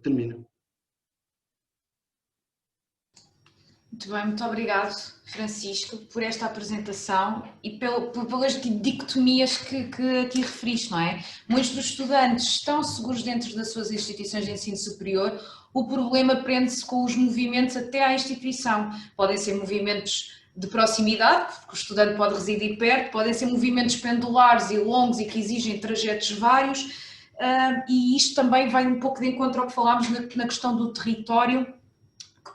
Termino. Muito bem, muito obrigado, Francisco, por esta apresentação e pelas dicotomias que aqui referiste, não é? Muitos dos estudantes estão seguros dentro das suas instituições de ensino superior, o problema prende-se com os movimentos até à instituição. Podem ser movimentos de proximidade, porque o estudante pode residir perto, podem ser movimentos pendulares e longos e que exigem trajetos vários, e isto também vai um pouco de encontro ao que falámos na questão do território,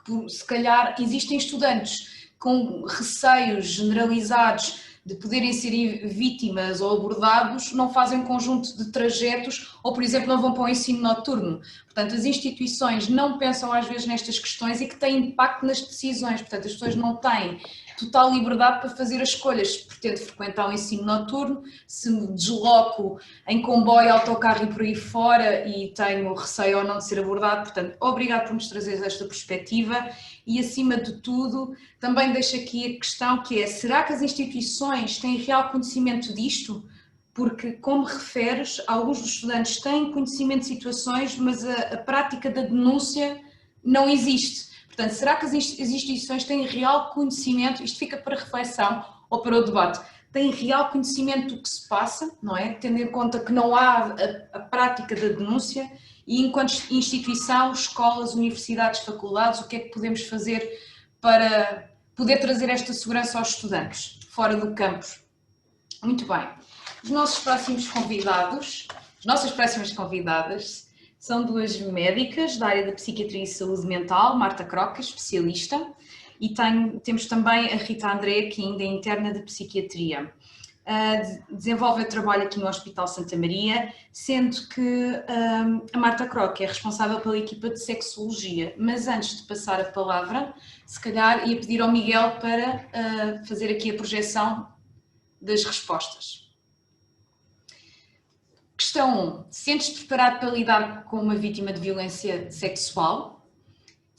que se calhar existem estudantes com receios generalizados de poderem ser vítimas ou abordados, não fazem um conjunto de trajetos ou, por exemplo, não vão para o ensino noturno. Portanto, as instituições não pensam às vezes nestas questões e que têm impacto nas decisões. Portanto, as pessoas não têm total liberdade para fazer as escolhas. Se pretendo frequentar o ensino noturno, se me desloco em comboio, autocarro e por aí fora e tenho receio ou não de ser abordado. Portanto, obrigado por nos trazer esta perspectiva e, acima de tudo, também deixo aqui a questão que é: será que as instituições têm real conhecimento disto? Porque, como referes, alguns dos estudantes têm conhecimento de situações, mas a prática da denúncia não existe. Portanto, será que as instituições têm real conhecimento, isto fica para reflexão ou para o debate, têm real conhecimento do que se passa, não é? Tendo em conta que não há a prática da denúncia e, enquanto instituição, escolas, universidades, faculdades, o que é que podemos fazer para poder trazer esta segurança aos estudantes, fora do campus? Muito bem. Os nossos próximos convidados, as nossas próximas convidadas, são duas médicas da área da psiquiatria e saúde mental, Marta Croca, especialista, e temos também a Rita André, que ainda é interna de psiquiatria. Desenvolve o trabalho aqui no Hospital Santa Maria, sendo que a Marta Croca é responsável pela equipa de sexologia. Mas antes de passar a palavra, se calhar ia pedir ao Miguel para fazer aqui a projeção das respostas. Questão 1. Sentes-te preparado para lidar com uma vítima de violência sexual?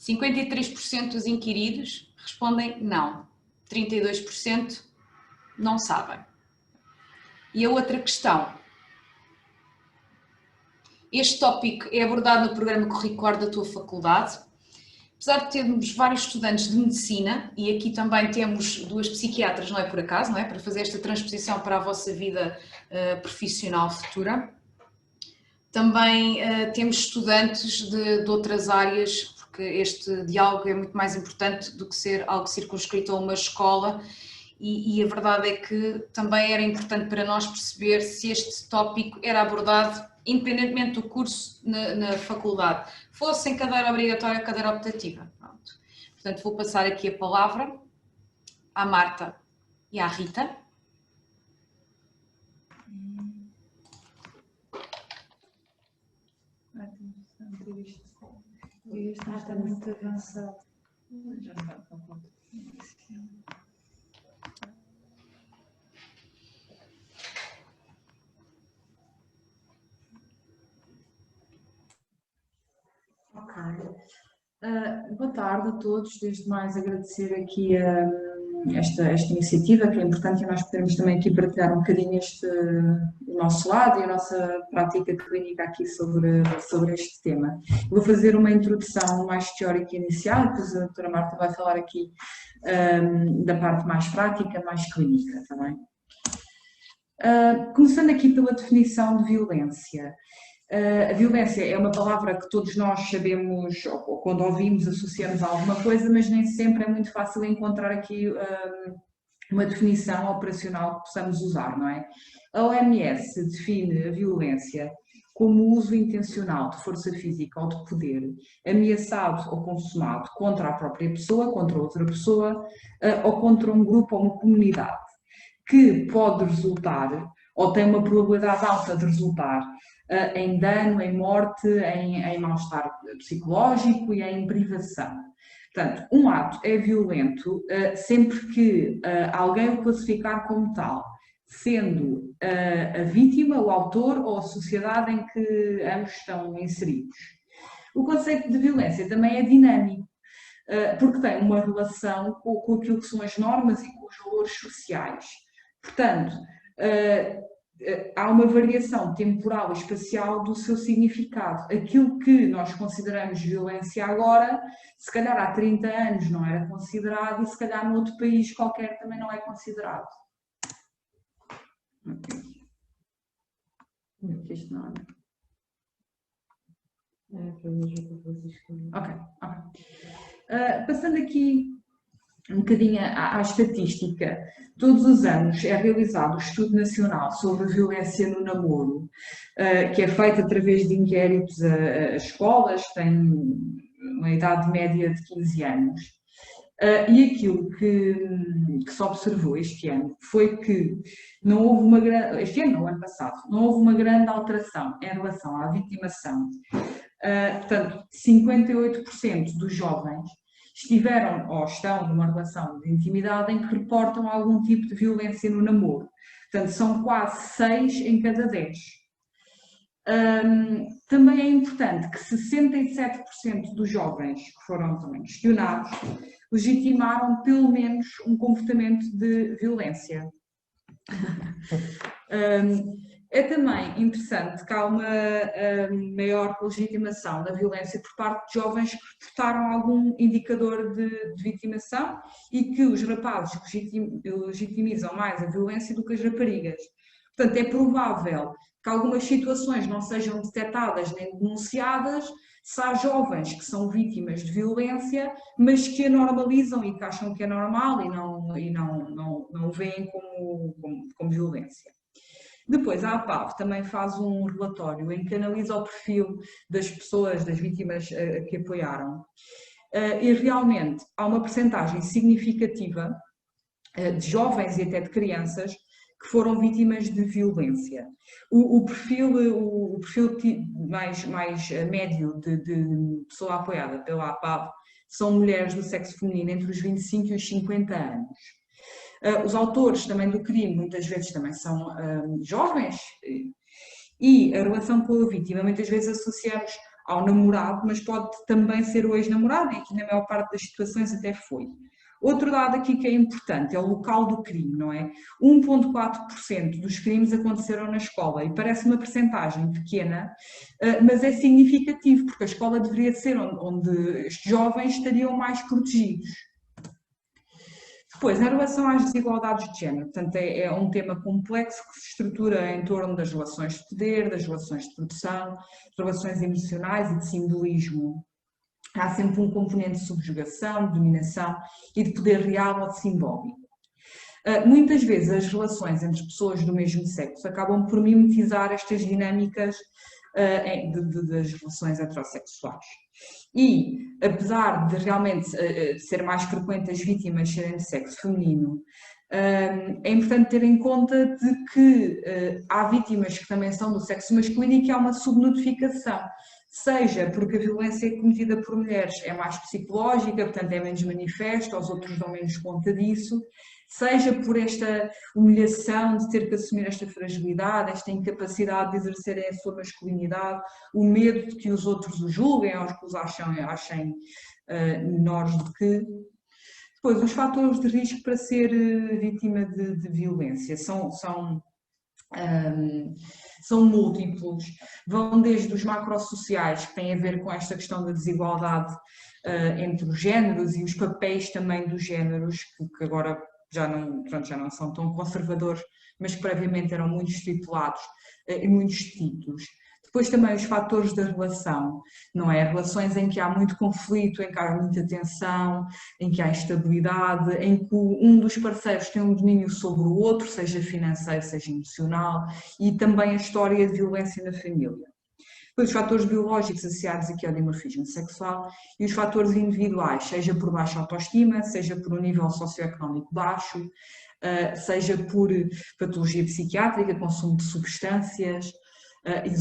53% dos inquiridos respondem não. 32% não sabem. E a outra questão. Este tópico é abordado no programa curricular da tua faculdade. Apesar de termos vários estudantes de medicina, e aqui também temos duas psiquiatras, não é por acaso, não é? Para fazer esta transposição para a vossa vida profissional futura. Também temos estudantes de outras áreas, porque este diálogo é muito mais importante do que ser algo circunscrito a uma escola, e a verdade é que também era importante para nós perceber se este tópico era abordado independentemente do curso na faculdade, fosse em cadeira obrigatória ou cadeira optativa. Pronto. Portanto, vou passar aqui a palavra à Marta e à Rita. Está muito avançado. Ok. Boa tarde a todos. Desde mais agradecer aqui esta iniciativa, que é importante, e nós podermos também aqui partilhar um bocadinho o nosso lado e a nossa prática clínica aqui sobre este tema. Vou fazer uma introdução mais teórica inicial, depois a doutora Marta vai falar aqui da parte mais prática, mais clínica também. Começando aqui pela definição de violência. A violência é uma palavra que todos nós sabemos, ou quando ouvimos associamos a alguma coisa, mas nem sempre é muito fácil encontrar aqui uma definição operacional que possamos usar, não é? A OMS define a violência como o uso intencional de força física ou de poder, ameaçado ou consumado contra a própria pessoa, contra outra pessoa, ou contra um grupo ou uma comunidade, que pode resultar ou tem uma probabilidade alta de resultar em dano, em morte, em mal-estar psicológico e em privação. Portanto, um ato é violento sempre que alguém o classificar como tal, sendo a vítima, o autor ou a sociedade em que ambos estão inseridos. O conceito de violência também é dinâmico, porque tem uma relação com aquilo que são as normas e com os valores sociais. Portanto, há uma variação temporal e espacial do seu significado. Aquilo que nós consideramos violência agora, se calhar há 30 anos não era considerado e se calhar num outro país qualquer também não é considerado. Isto não é. Passando aqui um bocadinho à estatística, todos os anos é realizado o Estudo Nacional sobre a Violência no Namoro, que é feito através de inquéritos a escolas, tem uma idade média de 15 anos. E aquilo que se observou este ano foi que não houve uma grande, este ano, no ano passado, não houve uma grande alteração em relação à vitimação. Portanto, 58% dos jovens estiveram ou estão numa relação de intimidade em que reportam algum tipo de violência no namoro. Portanto, são quase 6 em cada 10. Também é importante que 67% dos jovens que foram também questionados legitimaram pelo menos um comportamento de violência. É também interessante que há uma maior legitimação da violência por parte de jovens que reportaram algum indicador de vitimação e que os rapazes legitimizam mais a violência do que as raparigas. Portanto, é provável que algumas situações não sejam detectadas nem denunciadas se há jovens que são vítimas de violência, mas que a normalizam e que acham que é normal e não o veem como violência. Depois, a APAV também faz um relatório em que analisa o perfil das pessoas, das vítimas que apoiaram. E realmente há uma percentagem significativa de jovens e até de crianças que foram vítimas de violência. O perfil mais médio de pessoa apoiada pela APAV são mulheres do sexo feminino entre os 25 e os 50 anos. Os autores também do crime muitas vezes também são jovens e a relação com a vítima muitas vezes associamos ao namorado, mas pode também ser o ex-namorado e aqui na maior parte das situações até foi. Outro dado aqui que é importante é o local do crime, não é? 1,4% dos crimes aconteceram na escola e parece uma percentagem pequena, mas é significativo porque a escola deveria ser onde estes jovens estariam mais protegidos. Depois, em relação às desigualdades de género, portanto, é um tema complexo que se estrutura em torno das relações de poder, das relações de produção, das relações emocionais e de simbolismo. Há sempre um componente de subjugação, de dominação e de poder real ou de simbólico. Muitas vezes as relações entre pessoas do mesmo sexo acabam por mimetizar estas dinâmicas das relações heterossexuais. E, apesar de realmente ser mais frequente as vítimas serem de sexo feminino, é importante ter em conta de que há vítimas que também são do sexo masculino e que há uma subnotificação, seja porque a violência cometida por mulheres é mais psicológica, portanto é menos manifesta, os outros dão menos conta disso, seja por esta humilhação de ter que assumir esta fragilidade, esta incapacidade de exercerem a sua masculinidade, o medo de que os outros o julguem ou que os achem menores do que. Depois, os fatores de risco para ser vítima de violência são múltiplos, vão desde os macrosociais, que têm a ver com esta questão da desigualdade entre os géneros e os papéis também dos géneros, que agora já não são tão conservadores, mas que previamente eram muito estipulados e muito ditos. Depois também os fatores da relação, não é? Relações em que há muito conflito, em que há muita tensão, em que há instabilidade, em que um dos parceiros tem um domínio sobre o outro, seja financeiro, seja emocional, e também a história de violência na família. Depois os fatores biológicos associados aqui ao dimorfismo sexual e os fatores individuais, seja por baixa autoestima, seja por um nível socioeconómico baixo, seja por patologia psiquiátrica, consumo de substâncias,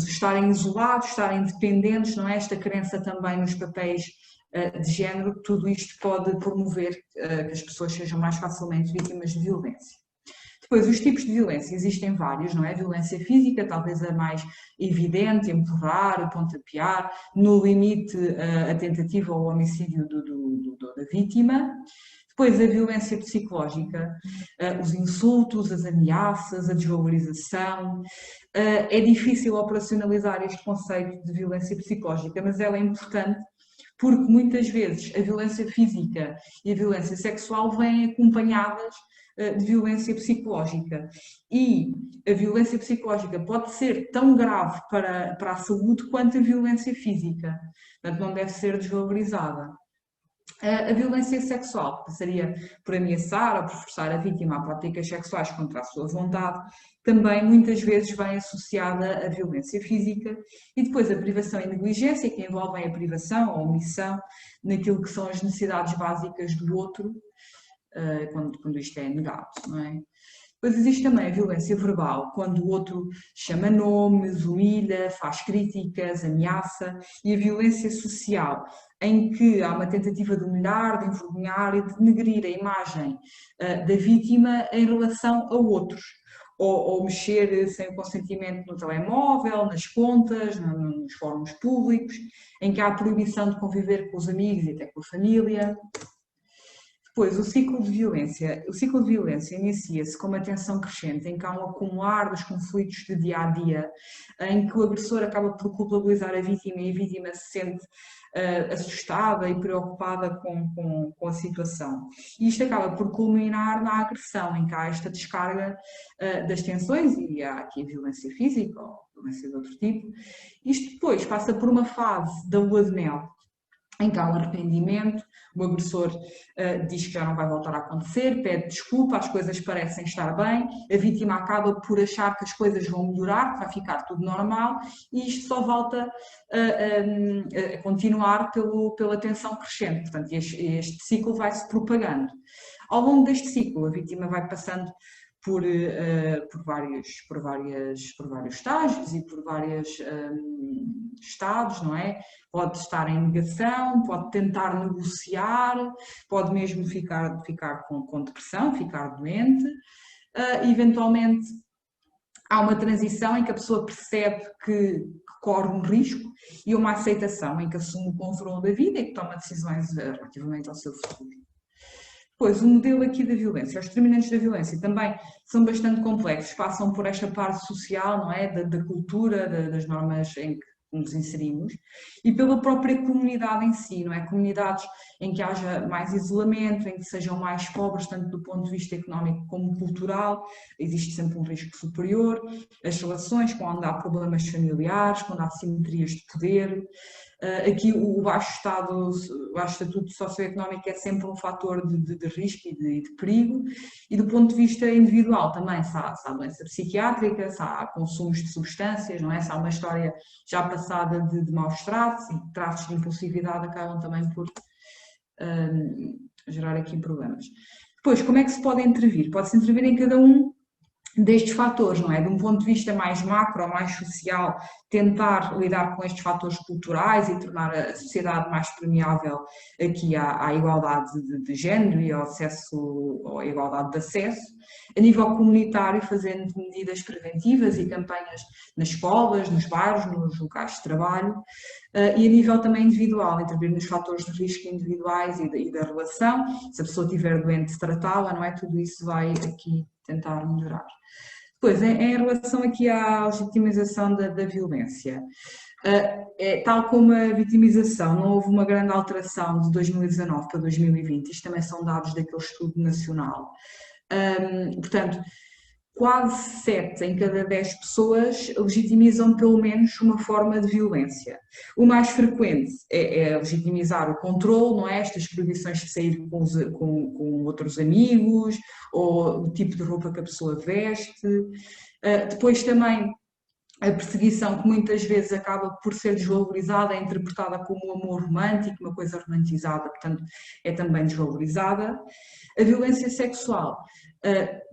estarem isolados, estarem dependentes, não é? Esta crença também nos papéis de género, tudo isto pode promover que as pessoas sejam mais facilmente vítimas de violência. Depois, os tipos de violência, existem vários, não é? Violência física, talvez a mais evidente, empurrar, pontapear, no limite a tentativa ou homicídio da vítima. Depois, a violência psicológica, os insultos, as ameaças, a desvalorização. É difícil operacionalizar este conceito de violência psicológica, mas ela é importante porque muitas vezes a violência física e a violência sexual vêm acompanhadas de violência psicológica. E a violência psicológica pode ser tão grave para a saúde quanto a violência física, portanto não deve ser desvalorizada. A violência sexual passaria por ameaçar ou por forçar a vítima a práticas sexuais contra a sua vontade, também muitas vezes vem associada à violência física, e depois a privação e negligência, que envolvem a privação ou omissão naquilo que são as necessidades básicas do outro, quando isto é negado, não é? Depois existe também a violência verbal, quando o outro chama nomes, humilha, faz críticas, ameaça, e a violência social, em que há uma tentativa de humilhar, de envergonhar e de denegrir a imagem da vítima em relação a outros, ou mexer sem o consentimento no telemóvel, nas contas, nos fóruns públicos, em que há a proibição de conviver com os amigos e até com a família. Depois, o ciclo de violência. O ciclo de violência inicia-se com uma tensão crescente, em que há um acumular dos conflitos de dia a dia, em que o agressor acaba por culpabilizar a vítima e a vítima se sente assustada e preocupada com a situação. E isto acaba por culminar na agressão, em que há esta descarga das tensões, e há aqui a violência física ou violência de outro tipo. Isto depois passa por uma fase da lua de mel, em que há um arrependimento, o agressor diz que já não vai voltar a acontecer, pede desculpa, as coisas parecem estar bem, a vítima acaba por achar que as coisas vão melhorar, que vai ficar tudo normal, e isto só volta a continuar pela tensão crescente. Portanto, este ciclo vai-se propagando. Ao longo deste ciclo, a vítima vai passando por vários estágios e por vários estados, não é? Pode estar em negação, pode tentar negociar, pode mesmo ficar com depressão, ficar doente. Eventualmente há uma transição em que a pessoa percebe que corre um risco e uma aceitação em que assume o controle da vida e que toma decisões relativamente ao seu futuro. Pois, o modelo aqui da violência, os determinantes da violência também são bastante complexos, passam por esta parte social, não é? Da cultura, das normas em que nos inserimos, e pela própria comunidade em si, não é? Comunidades em que haja mais isolamento, em que sejam mais pobres, tanto do ponto de vista económico como cultural, existe sempre um risco superior, as relações, quando há problemas familiares, quando há assimetrias de poder. Aqui o baixo estatuto socioeconómico é sempre um fator de risco e de perigo, e do ponto de vista individual também, se há doença psiquiátrica, se há consumos de substâncias, não é? Se há uma história já passada de maus tratos, e traços de impulsividade acabam também por gerar aqui problemas. Depois, como é que se pode intervir? Pode-se intervir em cada um destes fatores, não é? De um ponto de vista mais macro ou mais social, tentar lidar com estes fatores culturais e tornar a sociedade mais permeável aqui à igualdade de género e ao acesso, ou à igualdade de acesso. A nível comunitário, fazendo medidas preventivas e campanhas nas escolas, nos bairros, nos locais de trabalho, e a nível também individual, intervir nos fatores de risco individuais e da relação. Se a pessoa estiver doente, tratá-la, não é? Tudo isso vai aqui tentar melhorar. Depois, em relação aqui à legitimização da violência, tal como a vitimização, não houve uma grande alteração de 2019 para 2020, isto também são dados daquele estudo nacional. Portanto, quase 7 em cada 10 pessoas legitimizam pelo menos uma forma de violência. O mais frequente é legitimizar o controle, não é? Estas proibições de sair com outros amigos, ou o tipo de roupa que a pessoa veste. Depois também a perseguição, que muitas vezes acaba por ser desvalorizada, é interpretada como amor romântico, uma coisa romantizada, portanto é também desvalorizada. A violência sexual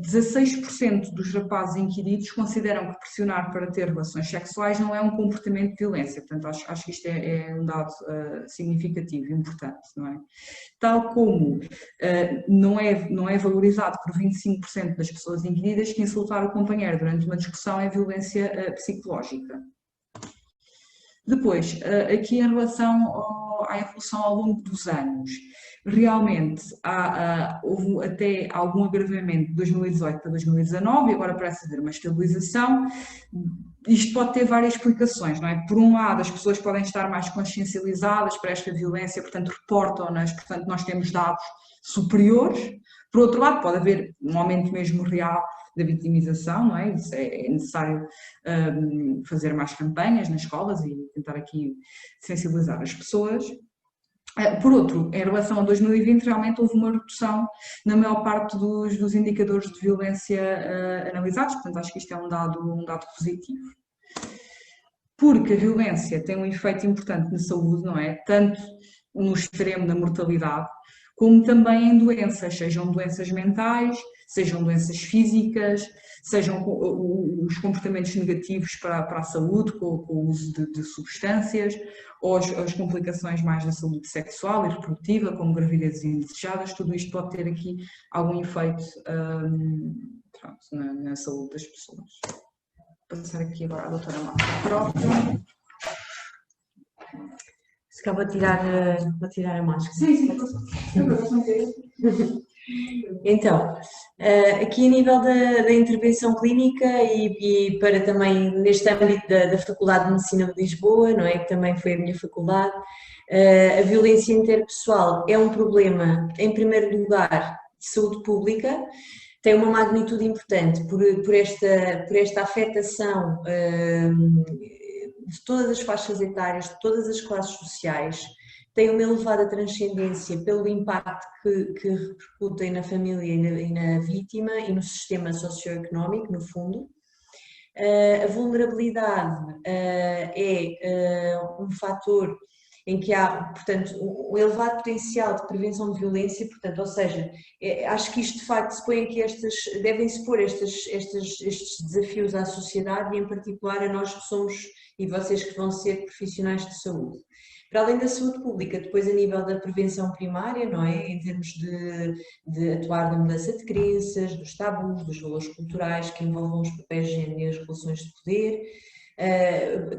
16% dos rapazes inquiridos consideram que pressionar para ter relações sexuais não é um comportamento de violência. Portanto, acho que isto é um dado significativo e importante, não é? Tal como não é valorizado por 25% das pessoas inquiridas que insultar o companheiro durante uma discussão é violência psicológica. Depois, aqui em relação à evolução ao longo dos anos, realmente houve até algum agravamento de 2018 para 2019 e agora parece haver uma estabilização. Isto pode ter várias explicações, não é? Por um lado, as pessoas podem estar mais consciencializadas para esta violência, portanto reportam-nas, portanto nós temos dados superiores. Por outro lado, pode haver um aumento mesmo real da vitimização, não é? Isso é necessário fazer mais campanhas nas escolas e tentar aqui sensibilizar as pessoas. Por outro, em relação a 2020, realmente houve uma redução na maior parte dos indicadores de violência analisados, portanto acho que isto é um dado positivo. Porque a violência tem um efeito importante na saúde, não é? Tanto no extremo da mortalidade, como também em doenças, sejam doenças mentais, sejam doenças físicas, sejam os comportamentos negativos para a saúde, com o uso de substâncias, ou as complicações mais da saúde sexual e reprodutiva, como gravidezes indesejadas, tudo isto pode ter aqui algum efeito na saúde das pessoas. Vou passar aqui agora à doutora Marta. Se calhar vou tirar a máscara. Sim. Então, aqui a nível da intervenção clínica e para também neste âmbito da Faculdade de Medicina de Lisboa, não é, que também foi a minha faculdade, a violência interpessoal é um problema, em primeiro lugar, de saúde pública, tem uma magnitude importante por esta afetação de todas as faixas etárias, de todas as classes sociais, tem uma elevada transcendência pelo impacto que repercutem na família e na vítima e no sistema socioeconómico, no fundo. A vulnerabilidade é um fator em que há, portanto, um elevado potencial de prevenção de violência, portanto, ou seja, acho que isto de facto se põe aqui devem-se pôr estes desafios à sociedade e em particular a nós que somos e vocês que vão ser profissionais de saúde. Para além da saúde pública, depois a nível da prevenção primária, não é? Em termos de atuar na mudança de crenças, dos tabus, dos valores culturais que envolvam os papéis de género e as relações de poder,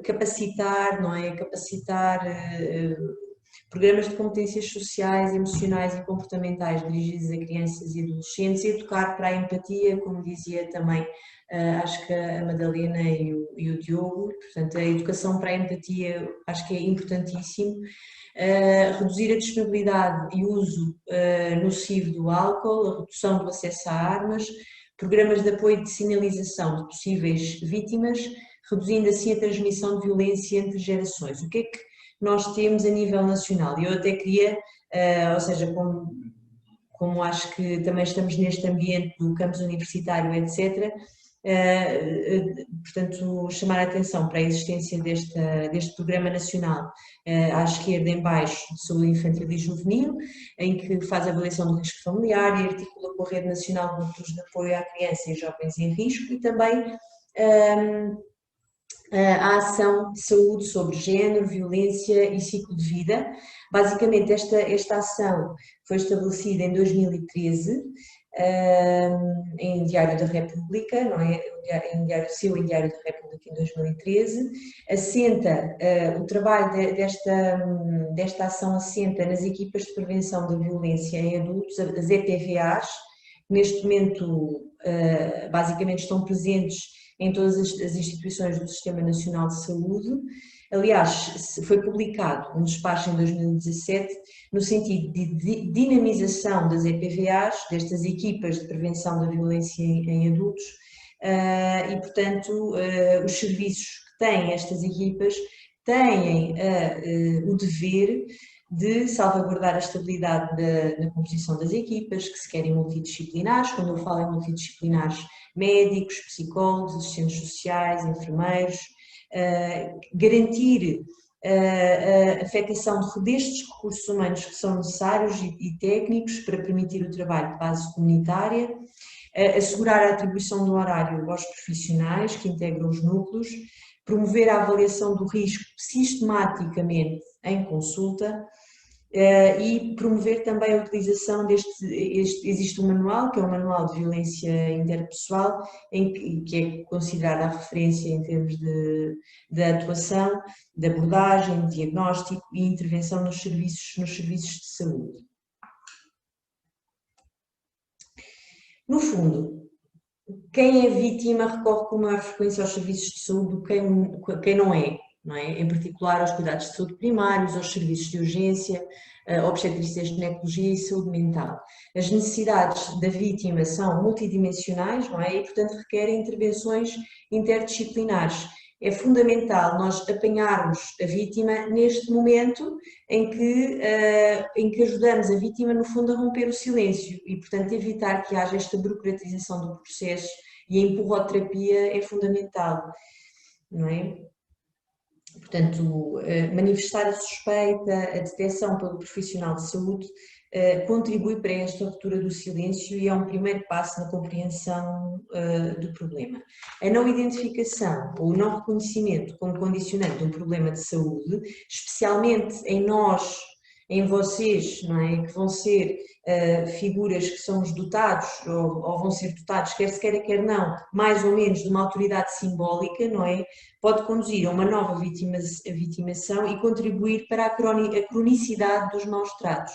capacitar, não é? Capacitar programas de competências sociais, emocionais e comportamentais dirigidos a crianças e adolescentes, e educar para a empatia, como dizia também, acho que a Madalena e o Diogo, portanto a educação para a empatia acho que é importantíssimo, reduzir a disponibilidade e uso nocivo do álcool, a redução do acesso a armas, programas de apoio de sinalização de possíveis vítimas, reduzindo assim a transmissão de violência entre gerações. O que é que nós temos a nível nacional? Eu até queria, ou seja, como acho que também estamos neste ambiente do campus universitário, etc., portanto, chamar a atenção para a existência deste programa nacional à esquerda em baixo de saúde infantil e juvenil, em que faz a avaliação do risco familiar e articula com a Rede Nacional de Núcleos de Apoio à Criança e Jovens em Risco, e também a ação de saúde sobre género, violência e ciclo de vida. Basicamente esta ação foi estabelecida em 2013 em Diário da República, não é? Em Diário da República em 2013, assenta, o trabalho desta ação assenta nas equipas de prevenção da violência em adultos, as EPVAs, que neste momento basicamente estão presentes em todas as instituições do Sistema Nacional de Saúde. Aliás, foi publicado um despacho em 2017 no sentido de dinamização das EPVAs, destas equipas de prevenção da violência em adultos, e portanto os serviços que têm estas equipas têm o dever de salvaguardar a estabilidade na composição das equipas, que se querem multidisciplinares. Quando eu falo em multidisciplinares, médicos, psicólogos, assistentes sociais, enfermeiros, garantir a afetação destes recursos humanos que são necessários e técnicos para permitir o trabalho de base comunitária, assegurar a atribuição do horário aos profissionais que integram os núcleos, promover a avaliação do risco sistematicamente em consulta, e promover também a utilização existe um manual, que é o Manual de Violência Interpessoal, que é considerada a referência em termos de atuação, de abordagem, de diagnóstico e intervenção nos serviços de saúde. No fundo, quem é vítima recorre com maior frequência aos serviços de saúde do que quem não é? Em particular aos cuidados de saúde primários, aos serviços de urgência, obstetrícia, ginecologia e saúde mental. As necessidades da vítima são multidimensionais, e portanto requerem intervenções interdisciplinares. É fundamental nós apanharmos a vítima neste momento em que ajudamos a vítima no fundo a romper o silêncio e portanto evitar que haja esta burocratização do processo, e a empurroterapia é fundamental, não é? Portanto, manifestar a suspeita, a detecção pelo profissional de saúde contribui para esta ruptura do silêncio e é um primeiro passo na compreensão do problema. A não identificação ou o não reconhecimento como condicionante de um problema de saúde, especialmente em nós, em vocês, que vão ser figuras que são dotados ou vão ser dotados, quer se queira, quer não, mais ou menos de uma autoridade simbólica, pode conduzir a uma nova vitimação e contribuir para a cronicidade dos maus tratos.